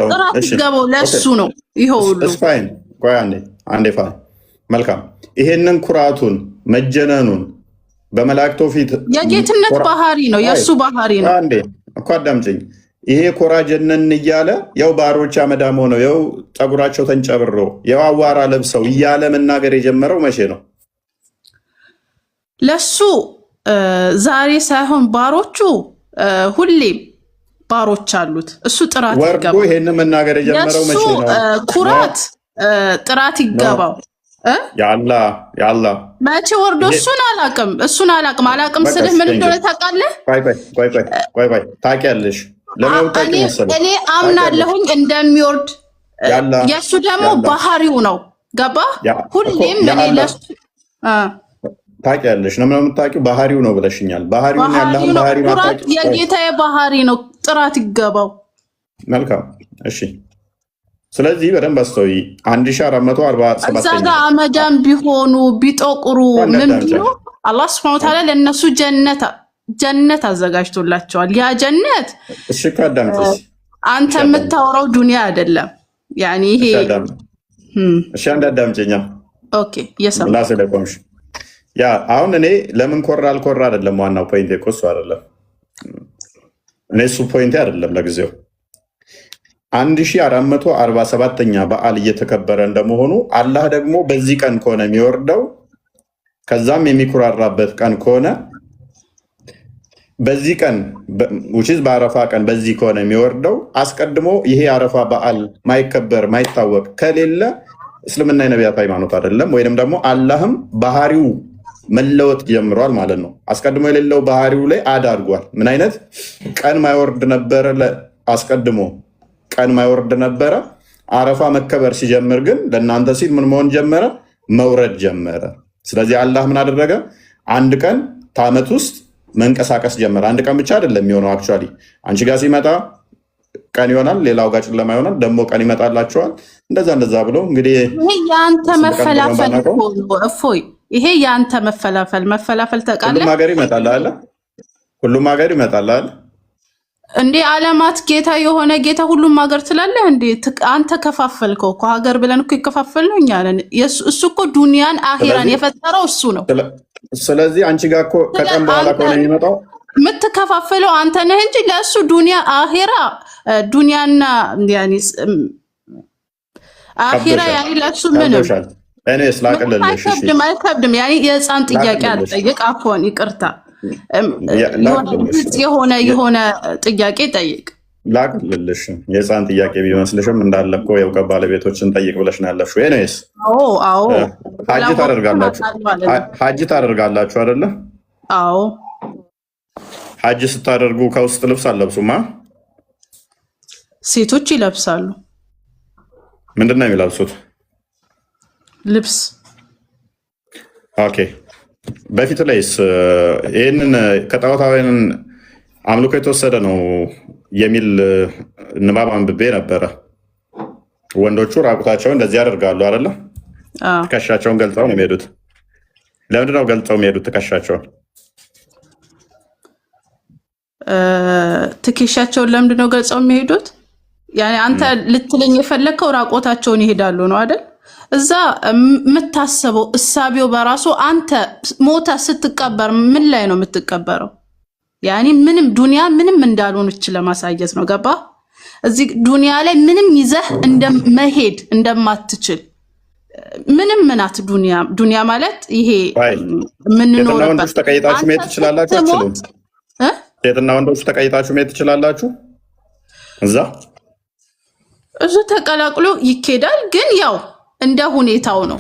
ጥራት ይገባው ለእሱ ነው። ይኸው ሁሉ አንዴ መልካም። ይሄንን ኩራቱን መጀነኑን በመላእክቶ ፊት የጌትነት ባህሪ ነው፣ የእሱ ባህሪ ነው። አንዴ እኮ አዳምጪኝ። ይሄ ኮራ ጀነን እያለ ያው ባሮች አመዳም ሆነው ያው ፀጉራቸው ተንጨብሮ ያው አዋራ ለብሰው እያለ መናገር የጀመረው መቼ ነው? ለሱ ዛሬ ሳይሆን ባሮቹ ሁሌም ባሮች አሉት። እሱ ጥራት ይገባው። ይሄን መናገር የጀመረው መቼ ነው? ኩራት ጥራት ይገባው። ያላ መቼ ወርዶ እሱን አላቅም ስልህ ምን እንደሆነ ታውቃለህ? ቆይ ታውቂያለሽ። እኔ አምናለሁኝ እንደሚወርድ። የእሱ ደግሞ ባህሪው ነው። ገባ? ሁሌም እኔ ለሱ ታውቂያለሽ ነው የምታውቂው። ባህሪው ነው ብለሽኛል። ባህሪውን ያለህን ባህሪ ኩራት የጌታዬ ባህሪ ነው። ጥራት ይገባው። መልካም እሺ። ስለዚህ በደንብ አስተውይ። 1447 እዛ ጋር አመዳም ቢሆኑ ቢጠቁሩ ምን ቢሉ አላህ ሱብሓነሁ ወተዓላ ለእነሱ ጀነት አዘጋጅቶላቸዋል። ያ ጀነት እሺ ካዳምጪ አንተ የምታወራው ዱንያ አይደለም። ያኒ ይሄ እሺ አንዳዳምጪኛ ኦኬ የሰማ ያ አሁን እኔ ለምን ኮራ አልኮራ አይደለም ዋናው ፖይንት እኮ እሱ አይደለም። እኔ እሱ ፖይንት አይደለም ለጊዜው 1447ኛ በዓል እየተከበረ እንደመሆኑ አላህ ደግሞ በዚህ ቀን ከሆነ የሚወርደው ከዛም የሚኩራራበት ቀን ከሆነ በዚህ ቀን ውጪስ በአረፋ ቀን በዚህ ከሆነ የሚወርደው አስቀድሞ ይሄ አረፋ በዓል ማይከበር ማይታወቅ ከሌለ እስልምና የነቢያት ሃይማኖት አይደለም። ወይንም ደግሞ አላህም ባህሪው መለወጥ ጀምሯል ማለት ነው። አስቀድሞ የሌለው ባህሪው ላይ አዳርጓል። ምን አይነት ቀን ማይወርድ ነበረ? አስቀድሞ ቀን ማይወርድ ነበረ። አረፋ መከበር ሲጀምር ግን ለእናንተ ሲል ምን መሆን ጀመረ? መውረድ ጀመረ። ስለዚህ አላህ ምን አደረገ? አንድ ቀን ከዓመት ውስጥ መንቀሳቀስ ጀመረ። አንድ ቀን ብቻ አይደለም የሚሆነው። አክቹዋሊ አንቺ ጋር ሲመጣ ቀን ይሆናል፣ ሌላው ጋር ጨለማ ይሆናል፣ ደግሞ ቀን ይመጣላቸዋል። እንደዛ ብሎ እንግዲህ ይሄ የአንተ መፈላፈል እፎይ፣ ይሄ የአንተ መፈላፈል ተቃለ ሁሉም ሀገር ይመጣል አለ። ሁሉም ሀገር ይመጣል አለ እንዴ? ዓለማት ጌታ የሆነ ጌታ ሁሉም ሀገር ትላለህ እንዴ? አንተ ከፋፈልከው እኮ ሀገር ብለን እኮ ይከፋፈልነው እኛ ነን። እሱ እኮ ዱንያን አኺራን የፈጠረው እሱ ነው። ስለዚህ አንቺ ጋር እኮ ከቀን በኋላ ከሆነ የሚመጣው የምትከፋፈለው አንተ ነህ እንጂ ለእሱ ዱንያ አኺራ ዱንያና ያኒ አኺራ ያኒ ለእሱ ምንም እኔ ስላቀለልሽ አይከብድም። ያኒ የህፃን ጥያቄ አልጠይቅ። አፎን ይቅርታ፣ የሆነ ጥያቄ ጠይቅ። ላቅልልሽ የህፃን ጥያቄ ቢመስልሽም እንዳለ እኮ የእውቀት ባለቤቶችን ጠይቅ ብለሽ ነው ያለፍሽው። ኤኒዌይስ ሀጅ ታደርጋላችሁ አይደለ? አዎ። ሀጅ ስታደርጉ ከውስጥ ልብስ አለብሱማ? ሴቶች ይለብሳሉ። ምንድን ነው የሚለብሱት? ልብስ። ኦኬ። በፊት ላይስ ይህንን ከጣዖታውያን አምልኮ የተወሰደ ነው የሚል ንባብ አንብቤ ነበረ። ወንዶቹ ራቁታቸውን እንደዚህ ያደርጋሉ አይደለ? ትከሻቸውን ገልጸው ነው የሚሄዱት። ለምንድነው ገልጸው የሚሄዱት ትከሻቸውን? ትከሻቸውን ለምንድነው ገልጸው የሚሄዱት? ያኔ አንተ ልትለኝ የፈለከው ራቆታቸውን ይሄዳሉ ነው አይደል? እዛ የምታስበው እሳቤው በራሱ አንተ ሞታ ስትቀበር ምን ላይ ነው የምትቀበረው? ያኔ ምንም ዱንያ ምንም እንዳልሆነች ለማሳየት ነው። ገባ? እዚህ ዱንያ ላይ ምንም ይዘህ እንደመሄድ እንደማትችል ምንም ምናት ዱንያ ማለት ይሄ ምን ነው ወንዶች ተቀይጣችሁ መሄድ ትችላላችሁ አትችሉም? ሴትና ወንዶች ተቀይጣችሁ መሄድ ትችላላችሁ? እዛ ተቀላቅሎ ይኬዳል፣ ግን ያው እንደ ሁኔታው ነው።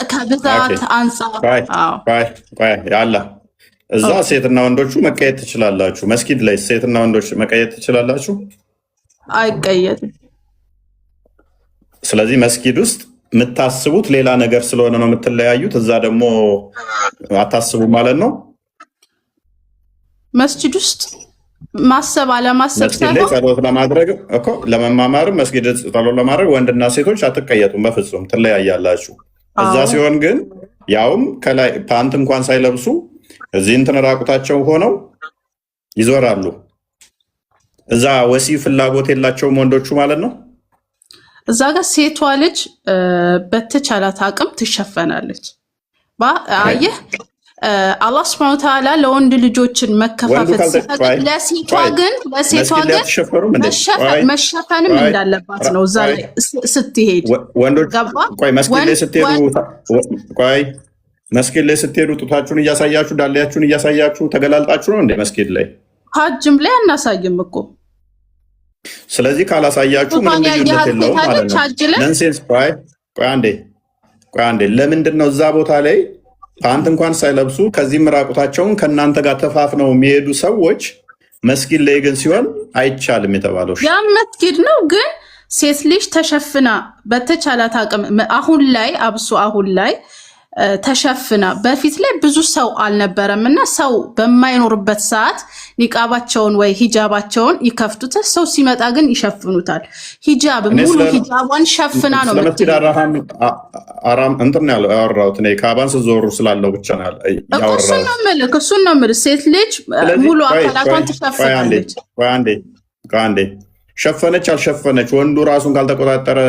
ከብዛት አንፃር ያላ እዛ ሴትና ወንዶቹ መቀየጥ ትችላላችሁ። መስጊድ ላይ ሴትና ወንዶች መቀየጥ ትችላላችሁ? አይቀየጥም። ስለዚህ መስጊድ ውስጥ የምታስቡት ሌላ ነገር ስለሆነ ነው የምትለያዩት። እዛ ደግሞ አታስቡ ማለት ነው። መስጊድ ውስጥ ማሰብ አለማሰብ መስጊድ ላይ ጸሎት ለማድረግ እኮ ለመማማርም መስጊድ ጸሎት ለማድረግ ወንድና ሴቶች አትቀየጡም፣ በፍጹም ትለያያላችሁ። እዛ ሲሆን ግን ያውም ከላይ ፓንት እንኳን ሳይለብሱ እዚህ እንትን ራቁታቸው ሆነው ይዞራሉ። እዛ ወሲብ ፍላጎት የላቸውም ወንዶቹ ማለት ነው። እዛ ጋር ሴቷ ልጅ በተቻላት አቅም ትሸፈናለች። አየህ አላህ ሱብሓነሁ ወተዓላ ለወንድ ልጆችን መከፋፈል ሲፈቅድ ለሴቷ ግን መሸፈንም እንዳለባት ነው። እዛ ላይ ስትሄድ መስጊድ ላይ ስትሄዱ ጡታችሁን እያሳያችሁ ዳሌያችሁን እያሳያችሁ ተገላልጣችሁ ነው እንደ መስጊድ ላይ። ሀጅም ላይ አናሳይም እኮ። ስለዚህ ካላሳያችሁ ምንም ልዩነት የለውም ማለት ነው። ነንሴንስ። ቆይ አንዴ ለምንድን ነው እዛ ቦታ ላይ ፓንት እንኳን ሳይለብሱ ከዚህም ራቁታቸውን ከእናንተ ጋር ተፋፍነው የሚሄዱ ሰዎች መስጊድ ላይ ግን ሲሆን አይቻልም የተባለው? ያ መስጊድ ነው፣ ግን ሴት ልጅ ተሸፍና በተቻላት አቅም አሁን ላይ አብሶ አሁን ላይ ተሸፍና፣ በፊት ላይ ብዙ ሰው አልነበረም እና ሰው በማይኖርበት ሰዓት ኒቃባቸውን ወይ ሂጃባቸውን ይከፍቱታል። ሰው ሲመጣ ግን ይሸፍኑታል። ሂጃብ ሙሉ ሂጃቧን ሸፍና ነው ስለመስጊድ አራም እንትን ነው ያወራሁት እኔ ካባን ስዞሩ ስላለው ብቻ ነው ያወራሁት። እሱን ነው የምልህ። ሴት ልጅ ሙሉ አካላቷን ትሸፍናለች። አንዴ ሸፈነች አልሸፈነች ወንዱ ራሱን ካልተቆጣጠረ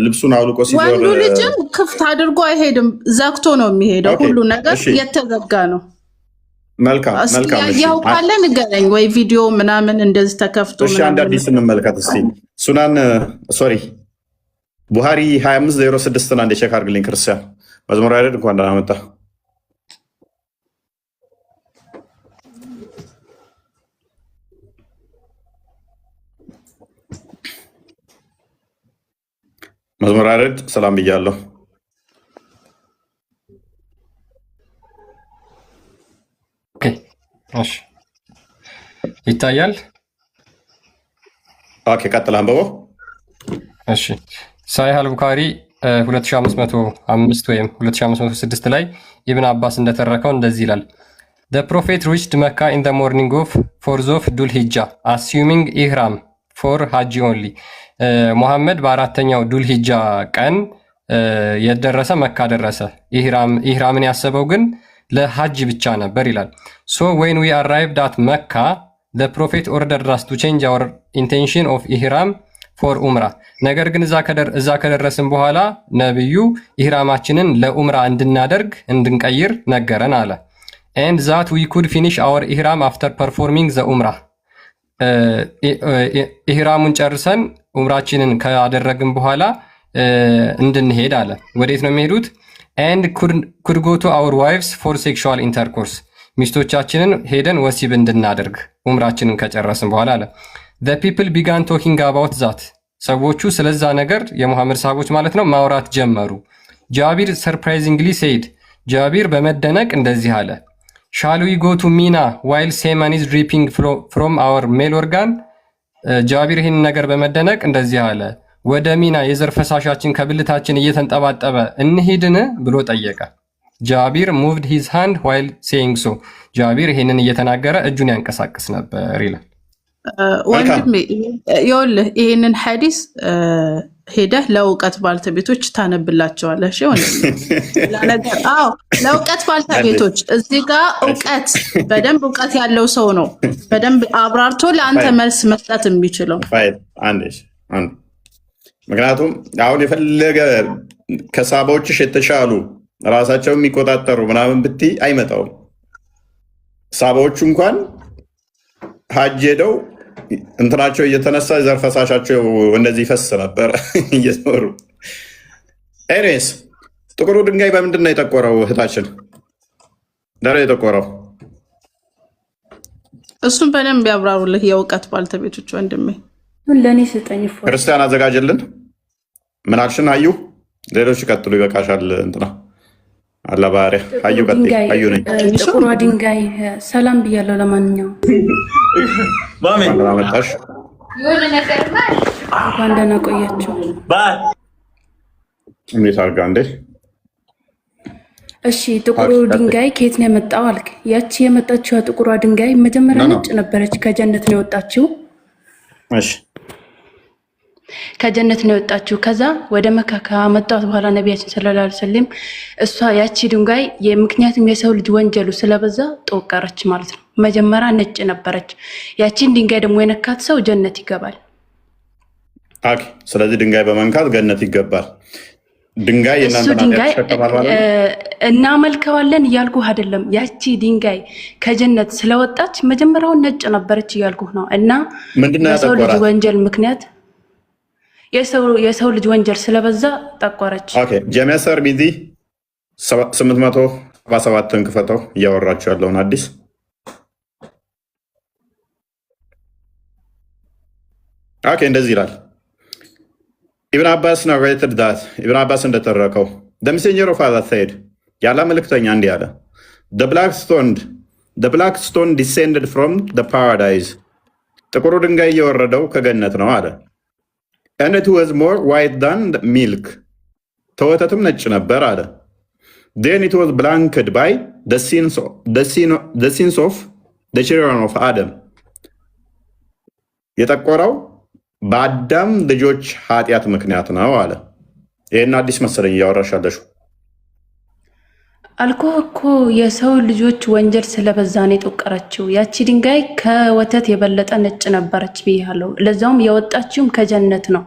ልብሱን አውልቆ ሲዞር ወንዱ ልጅም ክፍት አድርጎ አይሄድም፣ ዘግቶ ነው የሚሄደው። ሁሉ ነገር የተዘጋ ነው። መልካም። ያው ካለ ንገረኝ፣ ወይ ቪዲዮ ምናምን እንደዚህ ተከፍቶ ምናምን። አንድ አዲስ እንመልከት እስቲ። ሱናን ቡሃሪ 2506 አንዴ ቼክ አድርግልኝ ክርስቲያን። መዝሙር አይደል? እንኳን ደህና መጣ። መዝሙር አይደል? ሰላም ብያለሁ። እሺ ይታያል። ኦኬ ቀጥል አንብበው። እሺ ሳሂህ አል-ቡኻሪ 2505 ወይም 2506 ላይ ኢብን አባስ እንደተረከው እንደዚህ ይላል። The prophet reached Mecca in the morning of 4th of Dhul Hijjah, assuming ihram for Hajj only. ሙሐመድ በአራተኛው ዱል ሂጃ ቀን የደረሰ መካ ደረሰ። ኢህራምን ያሰበው ግን ለሐጅ ብቻ ነበር ይላል። So when we arrived at Mecca, the prophet ordered us to change our intention of ihram for umrah. ነገር ግን እዛ ከደረስን በኋላ ነብዩ ኢህራማችንን ለኡምራ እንድንቀይር ነገረን አለ። And that we could finish our ihram after performing the umrah. ኢህራሙን ጨርሰን ኡምራችንን ካደረግን በኋላ እንድንሄድ አለ። ወዴት ነው የሚሄዱት? And could go to our wives for sexual intercourse. ሚስቶቻችንን ሄደን ወሲብ እንድናደርግ ኡምራችንን ከጨረስን በኋላ አለ። The people began talking about that. ሰዎቹ ስለዛ ነገር የሙሐመድ ሰሃቦች ማለት ነው ማውራት ጀመሩ። ጃቢር surprisingly said. ጃቢር በመደነቅ እንደዚህ አለ. Shall we go to Mina while semen is dripping from our male organ? ጃቢር ይህን ነገር በመደነቅ እንደዚህ አለ። ወደ ሚና የዘር ፈሳሻችን ከብልታችን እየተንጠባጠበ እንሂድን ብሎ ጠየቀ። ጃቢር moved his hand while saying so. ጃቢር ይህንን እየተናገረ እጁን ያንቀሳቅስ ነበር ይላል። ወንድሜ ይኸውልህ ይህንን ሐዲስ ሄደህ ለእውቀት ባልተቤቶች ታነብላቸዋለህ። እሺ ለእውቀት ባልተቤቶች እዚህ ጋር በደንብ እውቀት ያለው ሰው ነው በደንብ አብራርቶ ለአንተ መልስ መስጠት የሚችለው። ምክንያቱም አሁን የፈለገ ከሳባዎችሽ የተሻሉ ራሳቸው የሚቆጣጠሩ ምናምን ብትይ አይመጣውም። ሳባዎቹ እንኳን ሀጅ ሄደው እንትናቸው እየተነሳ ዘር ፈሳሻቸው እንደዚህ ይፈስ ነበር እየዞሩ። ኤኒዌይስ ጥቁሩ ድንጋይ በምንድን ነው የጠቆረው? እህታችን ደረ የጠቆረው እሱም በደንብ ያብራሩልህ የእውቀት ባልተቤቶች ወንድሜ። ለእኔ ስጠኝ። ክርስቲያን አዘጋጅልን። ምን አልሽን? አዩ ሌሎች ይቀጥሉ። ይበቃሻል። እንትና አላባሪያ አዩ ቀጥይ። አዩ ነኝ። ጥቁሯ ድንጋይ ሰላም ብያለሁ። ለማንኛውም መጣሽ እንኳን ደህና ቆያችሁ። እንዴት አድርጋ እንዴ? እሺ ጥቁሩ ድንጋይ ከየት ነው የመጣው አልክ? ያቺ የመጣችው ጥቁሯ ድንጋይ መጀመሪያ ነጭ ነበረች፣ ከጀነት ነው የወጣችው። እሺ ከጀነት ነው የወጣችው። ከዛ ወደ መካ ከመጣት በኋላ ነቢያችን ሰለላሁ ዐለይሂ ወሰለም እሷ ያቺ ድንጋይ ምክንያቱም የሰው ልጅ ወንጀሉ ስለበዛ ጠቆረች ማለት ነው። መጀመሪያ ነጭ ነበረች። ያቺን ድንጋይ ደግሞ የነካት ሰው ጀነት ይገባል። ኦኬ። ስለዚህ ድንጋይ በመንካት ገነት ይገባል። ድንጋይ እናመልከዋለን እያልኩህ አይደለም። ያቺ ድንጋይ ከጀነት ስለወጣች መጀመሪያውን ነጭ ነበረች እያልኩህ ነው። እና የሰው ልጅ ወንጀል ምክንያት የሰው ልጅ ወንጀል ስለበዛ ጠቆረች። ጀሚያሰር ሚዚ 877ን ክፈተው። እያወራችሁ ያለውን አዲስ እንደዚህ ይላል። ኢብን አባስ ናሬትድ ዳት ኢብን አባስ እንደተረከው the messenger of Allah said ያላ መልእክተኛ እንዲህ አለ the black stone descended from the paradise ጥቁሩ ድንጋይ እየወረደው ከገነት ነው አለ and it was more white than milk ተወተትም ነጭ ነበር አለ then it was blanched by the sins of the children of Adam የጠቆረው በአዳም ልጆች ኃጢአት ምክንያት ነው አለ። ይሄን አዲስ መሰለኝ እያወራሻለሽ አልኩህ እኮ የሰው ልጆች ወንጀል ስለበዛ ነው የጠቆረችው። ያቺ ድንጋይ ከወተት የበለጠ ነጭ ነበረች ብያለሁ። ለዛውም የወጣችውም ከጀነት ነው።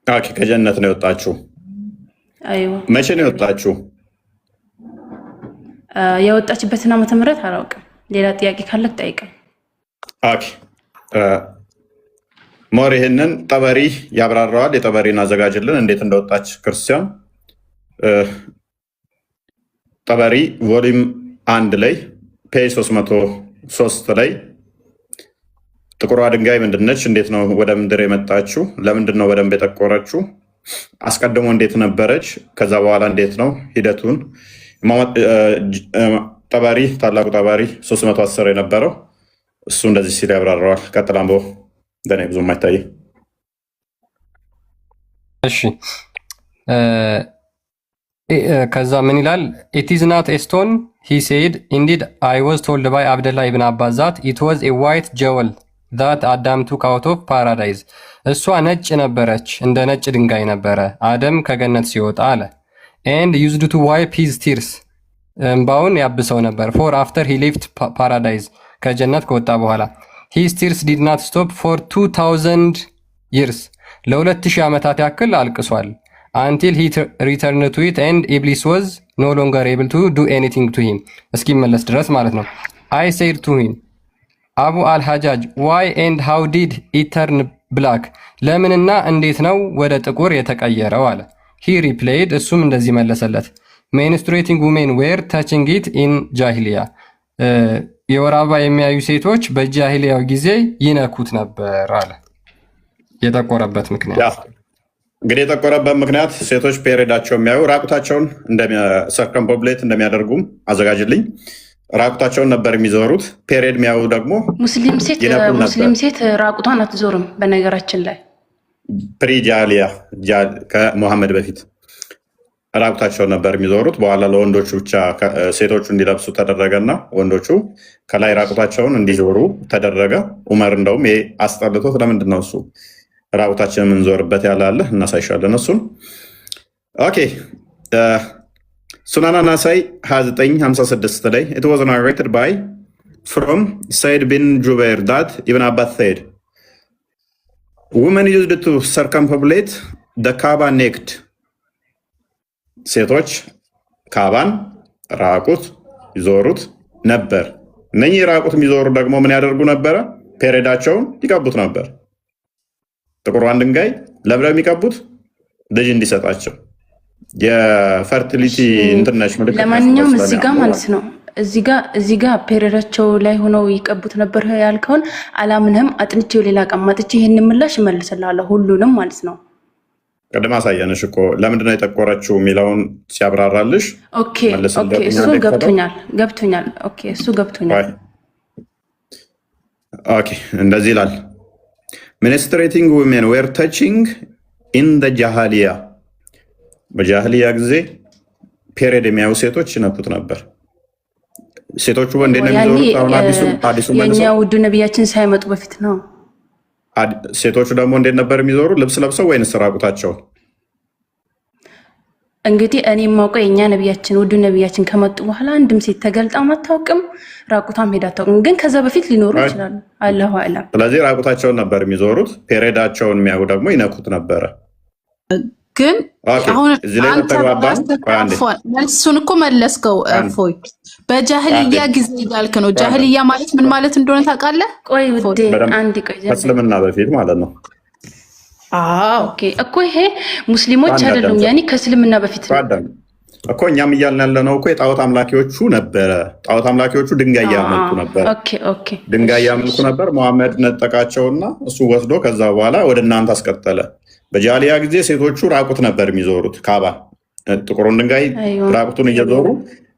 ኦኬ ከጀነት ነው የወጣችው። አይዋ መቼ ነው የወጣችው? የወጣችበትን ዓመተ ምህረት አላውቅም። ሌላ ጥያቄ ካለ ጠይቀኝ። ኦኬ ሞር ይህንን ጠበሪ ያብራራዋል። የጠበሪን አዘጋጅልን እንዴት እንደወጣች ክርስቲያን። ጠበሪ ቮሊም 1 ላይ ፔጅ 303 ላይ ጥቁሯ ድንጋይ ምንድነች? እንዴት ነው ወደ ምድር የመጣችው? ለምንድን ነው በደንብ የጠቆረችው? አስቀድሞ እንዴት ነበረች? ከዛ በኋላ እንዴት ነው ሂደቱን? ጠበሪ ታላቁ ጠበሪ 310 የነበረው እሱ እንደዚህ ሲል ያብራራዋል። ቀጥላምቦ ደኔ ብዙ ማይታይ። እሺ ከዛ ምን ይላል? it is not a stone he said indeed I was told by Abdullah ibn Abbas that it was a white jewel that Adam took out of paradise እሷ ነጭ ነበረች፣ እንደ ነጭ ድንጋይ ነበረ አደም ከገነት ሲወጣ አለ and used to wipe his tears እንባውን ያብሰው ነበር for after he left paradise ከጀነት ከወጣ በኋላ his tears did not stop for 2000 years ለ2000 ዓመታት ያክል አልቅሷል until he returned to it and Iblis was no longer able to do anything to him እስኪመለስ ድረስ ማለት ነው። I said to him አቡ አልሐጃጅ why and how did it turn black ለምንና እንዴት ነው ወደ ጥቁር የተቀየረው አለ። he replied እሱም እንደዚህ መለሰለት menstruating women were touching it in jahiliya የወር አበባ የሚያዩ ሴቶች በጃሂሊያው ጊዜ ይነኩት ነበር አለ። የጠቆረበት ምክንያት እንግዲህ የጠቆረበት ምክንያት ሴቶች ፔሪዳቸው የሚያዩ ራቁታቸውን ሰርከምፖብሌት እንደሚያደርጉም አዘጋጅልኝ ራቁታቸውን ነበር የሚዞሩት። ፔሪድ የሚያዩ ደግሞ ሙስሊም ሴት ራቁቷን አትዞርም። በነገራችን ላይ ፕሪጃሊያ ከሙሐመድ በፊት ራቁታቸውን ነበር የሚዞሩት። በኋላ ለወንዶቹ ብቻ ሴቶቹ እንዲለብሱ ተደረገና ወንዶቹ ከላይ ራቁታቸውን እንዲዞሩ ተደረገ። ዑመር እንደውም ይሄ አስጠልቶት ለምንድን ነው እሱ ራቁታችን የምንዞርበት ያለ እናሳይሻለን እሱን። ኦኬ ሱናና ናሳይ 2956 ላይ it was narrated by from Said bin Jubair that Ibn Abbas said women used to circumambulate the Kaaba naked ሴቶች ካባን ራቁት ይዞሩት ነበር። እነኚህ ራቁት የሚዞሩ ደግሞ ምን ያደርጉ ነበረ? ፔሬዳቸውን ይቀቡት ነበር። ጥቁሯን ድንጋይ ለምን የሚቀቡት? ልጅ እንዲሰጣቸው የፈርቲሊቲ እንትነሽ ምልክት። ለማንኛውም እዚህ ጋር ማለት ነው እዚህ ጋር ፔሬዳቸው ላይ ሆነው ይቀቡት ነበር ያልከውን አላምንህም። አጥንቼው ሌላ ቀማጥቼ ይሄን ምላሽ እመልስልሃለሁ ሁሉንም ማለት ነው። ቅድም አሳየንሽ እኮ ለምንድን ነው የጠቆረችው የሚለውን ሲያብራራልሽ። ኦኬ እሱ ገብቶኛል። ኦኬ እሱ ገብቶኛል። ኦኬ እንደዚህ ይላል ሚኒስትሬቲንግ ዊሜን ዌር ተቺንግ ኢን ደ ጃሃሊያ። በጃህሊያ ጊዜ ፔሬድ የሚያዩ ሴቶች ይነኩት ነበር። ሴቶቹ ወንድ ነው የሚዞሩት። አሁን አዲሱ የኛ ውዱ ነቢያችን ሳይመጡ በፊት ነው። ሴቶቹ ደግሞ እንዴት ነበር የሚዞሩ? ልብስ ለብሰው ወይንስ ራቁታቸው? እንግዲህ እኔ የማውቀው የኛ ነቢያችን ውዱ ነቢያችን ከመጡ በኋላ አንድም ሴት ተገልጣም አታውቅም፣ ራቁታም ሄዳ አታውቅም። ግን ከዛ በፊት ሊኖሩ ይችላሉ። አላሁ አዕለም። ስለዚህ ራቁታቸውን ነበር የሚዞሩት። ፔሬዳቸውን የሚያዩ ደግሞ ይነኩት ነበረ። ግን አሁን መልሱን እኮ መለስከው እፎይ። በጃህልያ ጊዜ እያልክ ነው። ጃህልያ ማለት ምን ማለት እንደሆነ ታውቃለህ? ቆይ ውዴ አንድ ቆይ፣ ከእስልምና በፊት ማለት ነው። ኦኬ እኮ ይሄ ሙስሊሞች አይደሉም፣ ያኔ ከእስልምና በፊት ነው እኮ። እኛም እያልን ያለነው እኮ የጣዖት አምላኪዎቹ ነበረ። ጣዖት አምላኪዎቹ ድንጋይ ያመልኩ ነበር። ድንጋይ ያመልኩ ነበር። መሐመድ ነጠቃቸውና እሱ ወስዶ ከዛ በኋላ ወደ እናንተ አስቀጠለ። በጃህሊያ ጊዜ ሴቶቹ ራቁት ነበር የሚዞሩት። ካባ ጥቁሩን ድንጋይ ራቁቱን እየዞሩ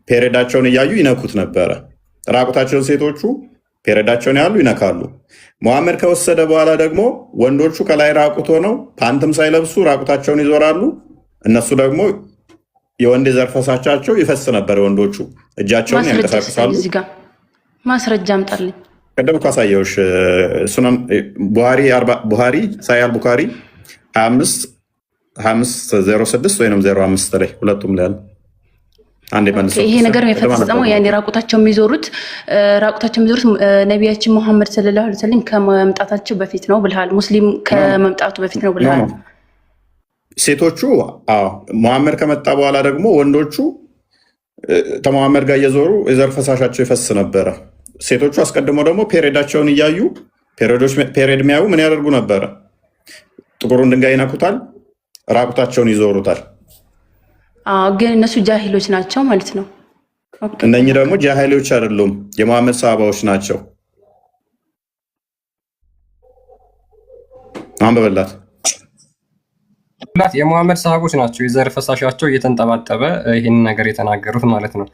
ፔሬዳቸውን እያዩ ይነኩት ነበረ። ራቁታቸውን ሴቶቹ ፔሬዳቸውን ያሉ ይነካሉ። መሐመድ ከወሰደ በኋላ ደግሞ ወንዶቹ ከላይ ራቁት ሆነው ፓንትም ሳይለብሱ ራቁታቸውን ይዞራሉ። እነሱ ደግሞ የወንድ ዘር ፈሳሻቸው ይፈስ ነበር። ወንዶቹ እጃቸውን ያንቀሳቅሳሉ። ማስረጃ አምጣልኝ። ቀደም እኮ አሳየሁሽ። ሱናን ቡሃሪ ሳያል ቡኻሪ 2506 ወይም 05 ላይ ሁለቱም ላይ አለ። ይሄ ነገር የሚፈጸመው ያኔ ራቁታቸው የሚዞሩት ነቢያችን ሙሐመድ ሰለላሁ ዐለይሂ ወሰለም ከመምጣታቸው በፊት ነው ብለሃል። ሙስሊም ከመምጣቱ በፊት ነው ብለሃል። ሴቶቹ ሙሐመድ ከመጣ በኋላ ደግሞ ወንዶቹ ከሙሐመድ ጋር እየዞሩ የዘር ፈሳሻቸው ይፈስ ነበረ። ሴቶቹ አስቀድሞ ደግሞ ፔሬዳቸውን እያዩ ፔሬድ የሚያዩ ምን ያደርጉ ነበረ? ጥቁሩን ድንጋይ ይነኩታል፣ ራቁታቸውን ይዞሩታል። ግን እነሱ ጃሂሎች ናቸው ማለት ነው። እነኚህ ደግሞ ጃሂሎች አይደሉም፣ የመሐመድ ሰሃባዎች ናቸው። አንበበላት የመሐመድ ሰሃቦች ናቸው። የዘር ፈሳሻቸው እየተንጠባጠበ ይህን ነገር የተናገሩት ማለት ነው።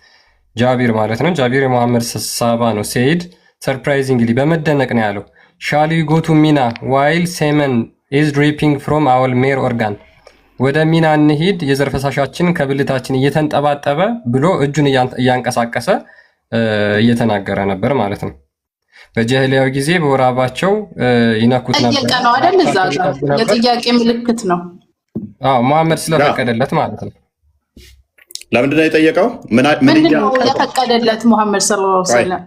ጃቢር ማለት ነው። ጃቢር የመሐመድ ሰሃባ ነው። ሴይድ ሰርፕራይዚንግሊ በመደነቅ ነው ያለው ሻሊ ጎቱ ሚና ዋይል ሴመን ኢዝ ድሪፒንግ ፍሮም አወል ሜር ኦርጋን። ወደ ሚና እንሂድ የዘር ፈሳሻችን ከብልታችን እየተንጠባጠበ ብሎ እጁን እያንቀሳቀሰ እየተናገረ ነበር ማለት ነው። በጃህሊያው ጊዜ በወር አበባቸው ይነኩት ነበር። ጠየቀ ነው አይደል? እዛ ጋር የጥያቄ ምልክት ነው። መሐመድ ስለፈቀደለት ማለት ነው። ለምንድን ነው የጠየቀው? ምንድን ነው የፈቀደለት? መሐመድ ሰለላሁ ዐለይሂ ወሰለም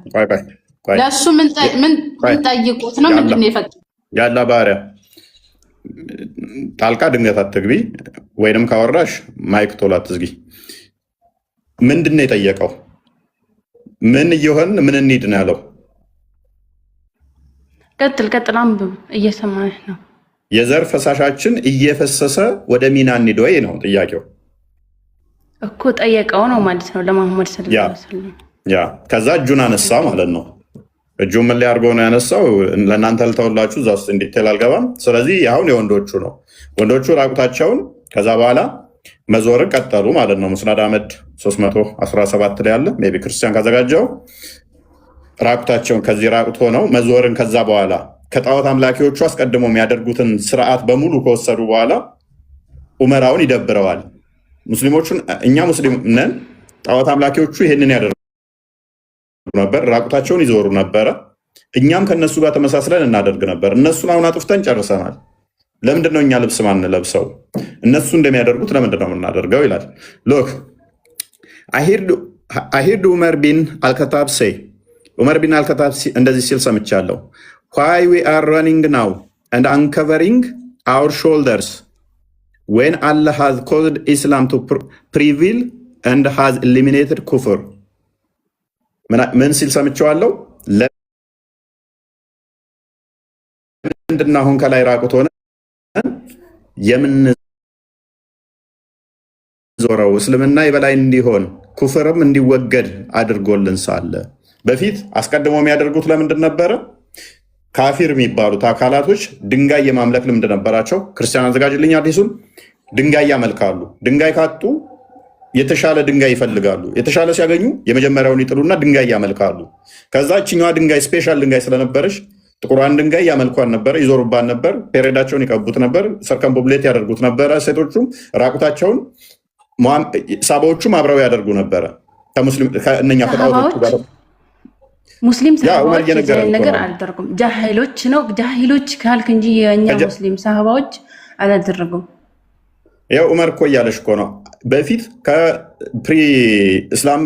ለእሱ ምን ጠይቁት ነው? ምንድን ነው የፈቀደው? ያላ ባሪያ ጣልቃ ድንገት አትግቢ፣ ወይንም ካወራሽ ማይክ ቶሎ አትዝጊ። ምንድን ነው የጠየቀው? ምን እየሆን ምን እንሂድ ነው ያለው? ቀጥል አንብብ፣ እየሰማህ ነው። የዘር ፈሳሻችን እየፈሰሰ ወደ ሚና እንሂድ ወይ ነው ጥያቄው እኮ። ጠየቀው ነው ማለት ነው ለመሐመድ ሰለላሁ ዐለይሂ ወሰለም። ከዛ እጁን አነሳ ማለት ነው። እጁ ምን ላይ አድርጎ ነው ያነሳው? ለእናንተ ልተውላችሁ፣ እዛ ውስጥ እንዲቴል አልገባም። ስለዚህ አሁን የወንዶቹ ነው። ወንዶቹ ራቁታቸውን ከዛ በኋላ መዞርን ቀጠሉ ማለት ነው። ሙስናድ አህመድ 317 ላይ ያለ ሜይ ቢ ክርስቲያን ካዘጋጀው ራቁታቸውን ከዚህ ራቁት ሆነው መዞርን ከዛ በኋላ ከጣዖት አምላኪዎቹ አስቀድሞ የሚያደርጉትን ስርዓት በሙሉ ከወሰዱ በኋላ ኡመራውን ይደብረዋል። ሙስሊሞቹን እኛ ሙስሊም ነን፣ ጣዖት አምላኪዎቹ ይህንን ያደርጉ ነበር፣ ራቁታቸውን ይዞሩ ነበረ። እኛም ከነሱ ጋር ተመሳስለን እናደርግ ነበር። እነሱን አሁን አጥፍተን ጨርሰናል። ለምንድን ነው እኛ ልብስ ማንለብሰው? እነሱ እንደሚያደርጉት ለምንድን ነው የምናደርገው ይላል። ሎክ አሂርድ ዑመር ቢን አልከታብ ሴይ ዑመር ቢን አልከታብ እንደዚህ ሲል ሰምቻለሁ። ዋይ ዊ አር ረኒንግ ናው and uncovering our shoulders when Allah has caused Islam to prevail and has eliminated kufr. ምን ሲል ሰምቼዋለሁ? ለምንድን ነው አሁን ከላይ ራቁት ሆነ የምንዞረው? እስልምና የበላይ እንዲሆን ኩፍርም እንዲወገድ አድርጎልን ሳለ በፊት አስቀድሞ የሚያደርጉት ለምንድን ነበረ? ካፊር የሚባሉት አካላቶች ድንጋይ የማምለክ ልምድ ነበራቸው። ክርስቲያን አዘጋጅልኝ አዲሱን። ድንጋይ ያመልካሉ። ድንጋይ ካጡ የተሻለ ድንጋይ ይፈልጋሉ። የተሻለ ሲያገኙ የመጀመሪያውን ይጥሉና ድንጋይ ያመልካሉ። ከዛ እችኛዋ ድንጋይ ስፔሻል ድንጋይ ስለነበረች ጥቁሯን ድንጋይ ያመልኳን ነበረ፣ ይዞሩባን ነበር፣ ፔሬዳቸውን ይቀቡት ነበር፣ ሰርከምቦብሌት ያደርጉት ነበረ። ሴቶቹም ራቁታቸውን፣ ሳባዎቹም አብረው ያደርጉ ነበረ ከእነኛ ፈጣዖቶቹ ጋር። ሙስሊም ሰሃባዎች ነገር አልደረጉም። ጃሂሎች ነው። ጃሂሎች ካልክ እንጂ የኛ ሙስሊም ሰሃባዎች አላደረጉም። ያው ዑመር እኮ እያለሽ እኮ ነው። በፊት ከፕሪ እስላም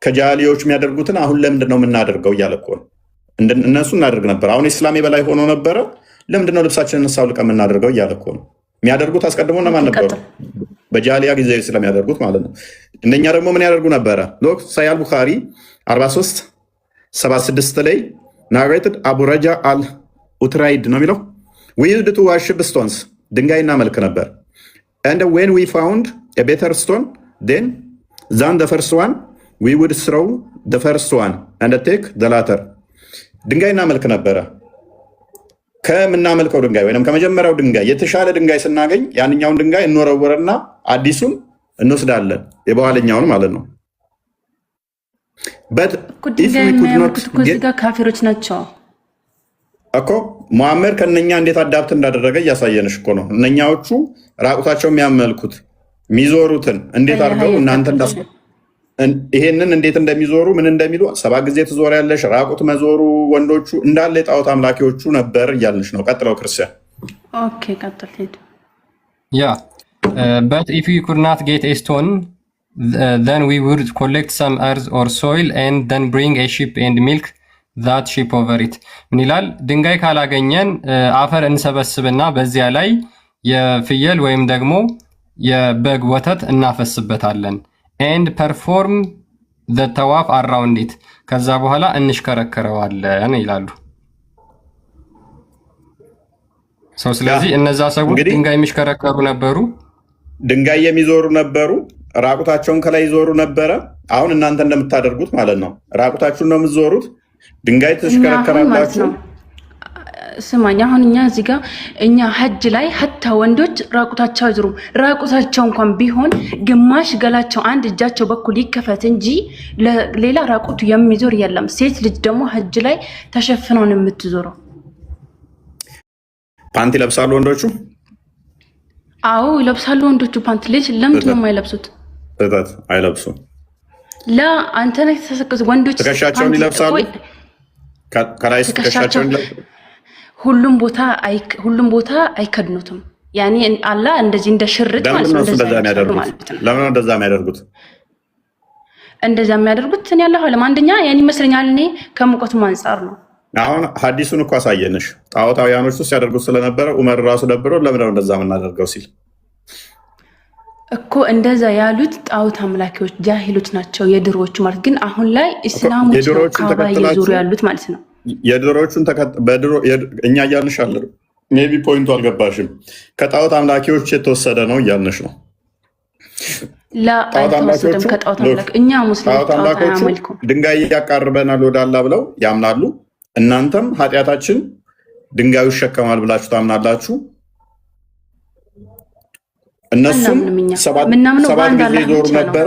ከጃሂሊዎች የሚያደርጉትን አሁን ለምንድን ነው የምናደርገው እያለ እኮ ነው። እነሱ እናደርግ ነበር። አሁን ኢስላም የበላይ ሆኖ ነበረ። ለምንድን ነው ልብሳችንን እናውልቀን የምናደርገው እያለ እኮ ነው። የሚያደርጉት አስቀድሞ እነማን ነበሩ? በጃሂሊያ ጊዜ ስለሚያደርጉት ማለት ነው። እነኛ ደግሞ ምን ያደርጉ ነበረ? ሳሂህ ቡኻሪ 4376 ላይ ናሬትድ አቡ ረጃ አል ኡትራይድ ነው የሚለው we used to worship stones ድንጋይ እናመልክ ነበር and when we found a better stone then than the first one we would throw the first one and take the latter ድንጋይ እናመልክ ነበረ። ከምናመልከው ድንጋይ ወይም ከመጀመሪያው ድንጋይ የተሻለ ድንጋይ ስናገኝ ያንኛውን ድንጋይ እንወረወረና አዲሱን እንወስዳለን፣ የበኋለኛውን ማለት ነው። ካፊሮች ናቸው እኮ ሙሐመድ ከነኛ እንዴት አዳፕት እንዳደረገ እያሳየንሽ እኮ ነው። እነኛዎቹ ራቁታቸው የሚያመልኩት የሚዞሩትን እንዴት አድርገው እናንተ ይሄንን እንዴት እንደሚዞሩ ምን እንደሚሉ 7 ጊዜ ትዞሪያለሽ። ራቁት መዞሩ ወንዶቹ እንዳለ የጣዖት አምላኪዎቹ ነበር እያልንሽ ነው። ቀጥለው ክርስቲያን። ኦኬ ቀጥል። ያ but if we could not get a stone then we would collect some earth or soil and then bring a sheep and milk that sheep over it. ምን ይላል? ድንጋይ ካላገኘን አፈር እንሰበስብና በዚያ ላይ የፍየል ወይም ደግሞ የበግ ወተት እናፈስበታለን and perform the tawaf around it ከዛ በኋላ እንሽከረከረዋለን ይላሉ። ስለዚህ እነዛ ሰዎች ድንጋይ የሚሽከረከሩ ነበሩ፣ ድንጋይ የሚዞሩ ነበሩ፣ ራቁታቸውን ከላይ ይዞሩ ነበረ። አሁን እናንተ እንደምታደርጉት ማለት ነው። ራቁታችሁን ነው የምትዞሩት፣ ድንጋይ ትሽከረከራላችሁ። ስማኝ፣ አሁን እኛ እዚህ ጋር እኛ ሐጅ ላይ ሀታ ወንዶች ራቁታቸው አይዞሩም። ራቁታቸው እንኳን ቢሆን ግማሽ ገላቸው አንድ እጃቸው በኩል ይከፈት እንጂ ሌላ ራቁቱ የሚዞር የለም። ሴት ልጅ ደግሞ ሐጅ ላይ ተሸፍነው ነው የምትዞረው። ፓንት ይለብሳሉ ወንዶቹ? አዎ ይለብሳሉ ወንዶቹ ፓንት። ልጅ ለምንድን ነው የማይለብሱት? አይለብሱም። ላ አንተ ነህ ተሰቀስ ወንዶች ትከሻቸውን ይለብሳሉ። ከላይ ትከሻቸውን ይለብሳሉ። ሁሉም ቦታ አይከድኑትም። ያኔ አላ እንደዚህ እንደ ሽርጥ ማለት ነው። ለምን እንደዛ የሚያደርጉት? እንደዛ የሚያደርጉት እኔ ያለው አለም አንደኛ ያኔ ይመስለኛል እኔ ከሙቀቱም አንፃር ነው። አሁን ሐዲሱን እኮ አሳየንሽ። ጣዖታውያኖች ውስጥ ሲያደርጉት ስለነበረ ዑመር ራሱ ደብሮ ለምን ነው እንደዛ የምናደርገው ሲል እኮ እንደዛ ያሉት ጣዖት አምላኪዎች ጃሂሎች ናቸው የድሮዎቹ ማለት። ግን አሁን ላይ እስላሞች ነው ካባ እየዞሩ ያሉት ማለት ነው። የድሮዎቹን እኛ እያልንሽ አለ ሜቢ ፖይንቱ አልገባሽም። ከጣዖት አምላኪዎች የተወሰደ ነው እያልንሽ ነው። ከጣዖት አምላኪ እኛ ሙስሊሞች ጣዖት አያመልኩም። ድንጋይ ያቃርበናል ወደ አላህ ብለው ያምናሉ። እናንተም ኃጢአታችን ድንጋዩ ይሸከማል ብላችሁ ታምናላችሁ። እነሱም ሰባት ጊዜ ዞሩ ነበረ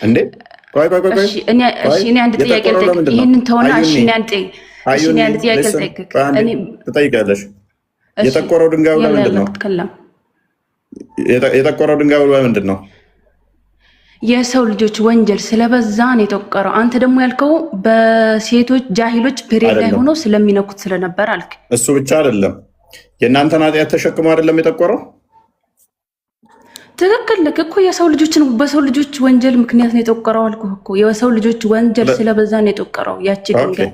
እንዴ? እኔ አንድ ጥያቄ ልጠይቅ። ይህንን ተሆነ እኔ አንድ ጥያቄ ልጠይቅ። ትጠይቃለሽ። የጠቆረው ድንጋዩ ለምንድን ነው? የጠቆረው ድንጋዩ ለምንድን ነው? የሰው ልጆች ወንጀል ስለበዛ ነው የጠቆረው። አንተ ደግሞ ያልከው በሴቶች ጃሂሎች ፔሬድ ላይ ሆኖ ስለሚነኩት ስለነበር አልክ። እሱ ብቻ አይደለም። የእናንተን ኃጢአት ተሸክሞ አይደለም የጠቆረው? ትክክል ልክ እኮ የሰው ልጆችን በሰው ልጆች ወንጀል ምክንያት ነው የጠቆረው አልኩህ እኮ። የሰው ልጆች ወንጀል ስለበዛ ነው የጠቆረው። ያቺ ድንጋይ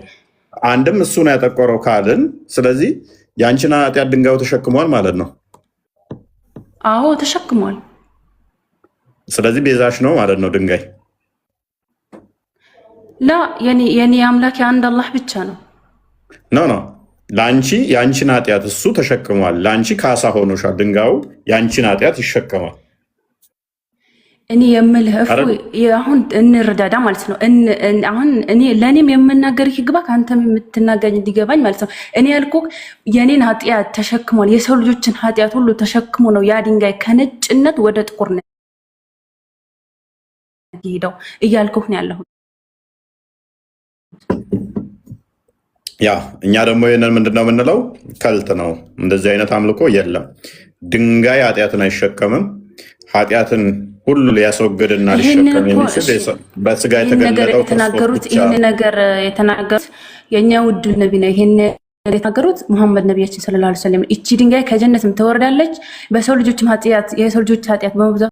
አንድም እሱ ነው ያጠቆረው ካልን፣ ስለዚህ የአንቺን ኃጢአት ድንጋዩ ተሸክሟል ማለት ነው። አዎ ተሸክሟል። ስለዚህ ቤዛሽ ነው ማለት ነው ድንጋይ። ላ የኔ አምላክ አንድ አላህ ብቻ ነው። ኖ ለአንቺ የአንቺን ኃጢአት እሱ ተሸክሟል። ለአንቺ ካሳ ሆኖሻል። ድንጋዩ የአንቺን ኃጢአት ይሸከማል። እኔ የምልህ አሁን እንረዳዳ ማለት ነው። አሁን እኔ ለእኔም የምናገር ይግባ ከአንተም የምትናገር እንዲገባኝ ማለት ነው። እኔ ያልኩህ የኔን ኃጢአት ተሸክሟል። የሰው ልጆችን ኃጢአት ሁሉ ተሸክሞ ነው ያ ድንጋይ ከነጭነት ወደ ጥቁርነት ሄደው እያልኩህ ነው ያለሁት። ያ እኛ ደግሞ ይህንን ምንድነው የምንለው? ከልት ነው። እንደዚህ አይነት አምልኮ የለም። ድንጋይ ኃጢአትን አይሸከምም። ኃጢአትን ሁሉ ሊያስወግድና ሊሸከም የሚችል በስጋ የተገለጠው የተናገሩት ይህን ነገር የተናገሩት የእኛ ውድ ነቢ ነው። ይህን የተናገሩት ሙሐመድ ነቢያችን ሰለላሁ ዐለይሂ ወሰለም። እቺ ድንጋይ ከጀነትም ትወርዳለች፣ በሰው ልጆችም ኃጢአት የሰው ልጆች ኃጢአት በመብዛት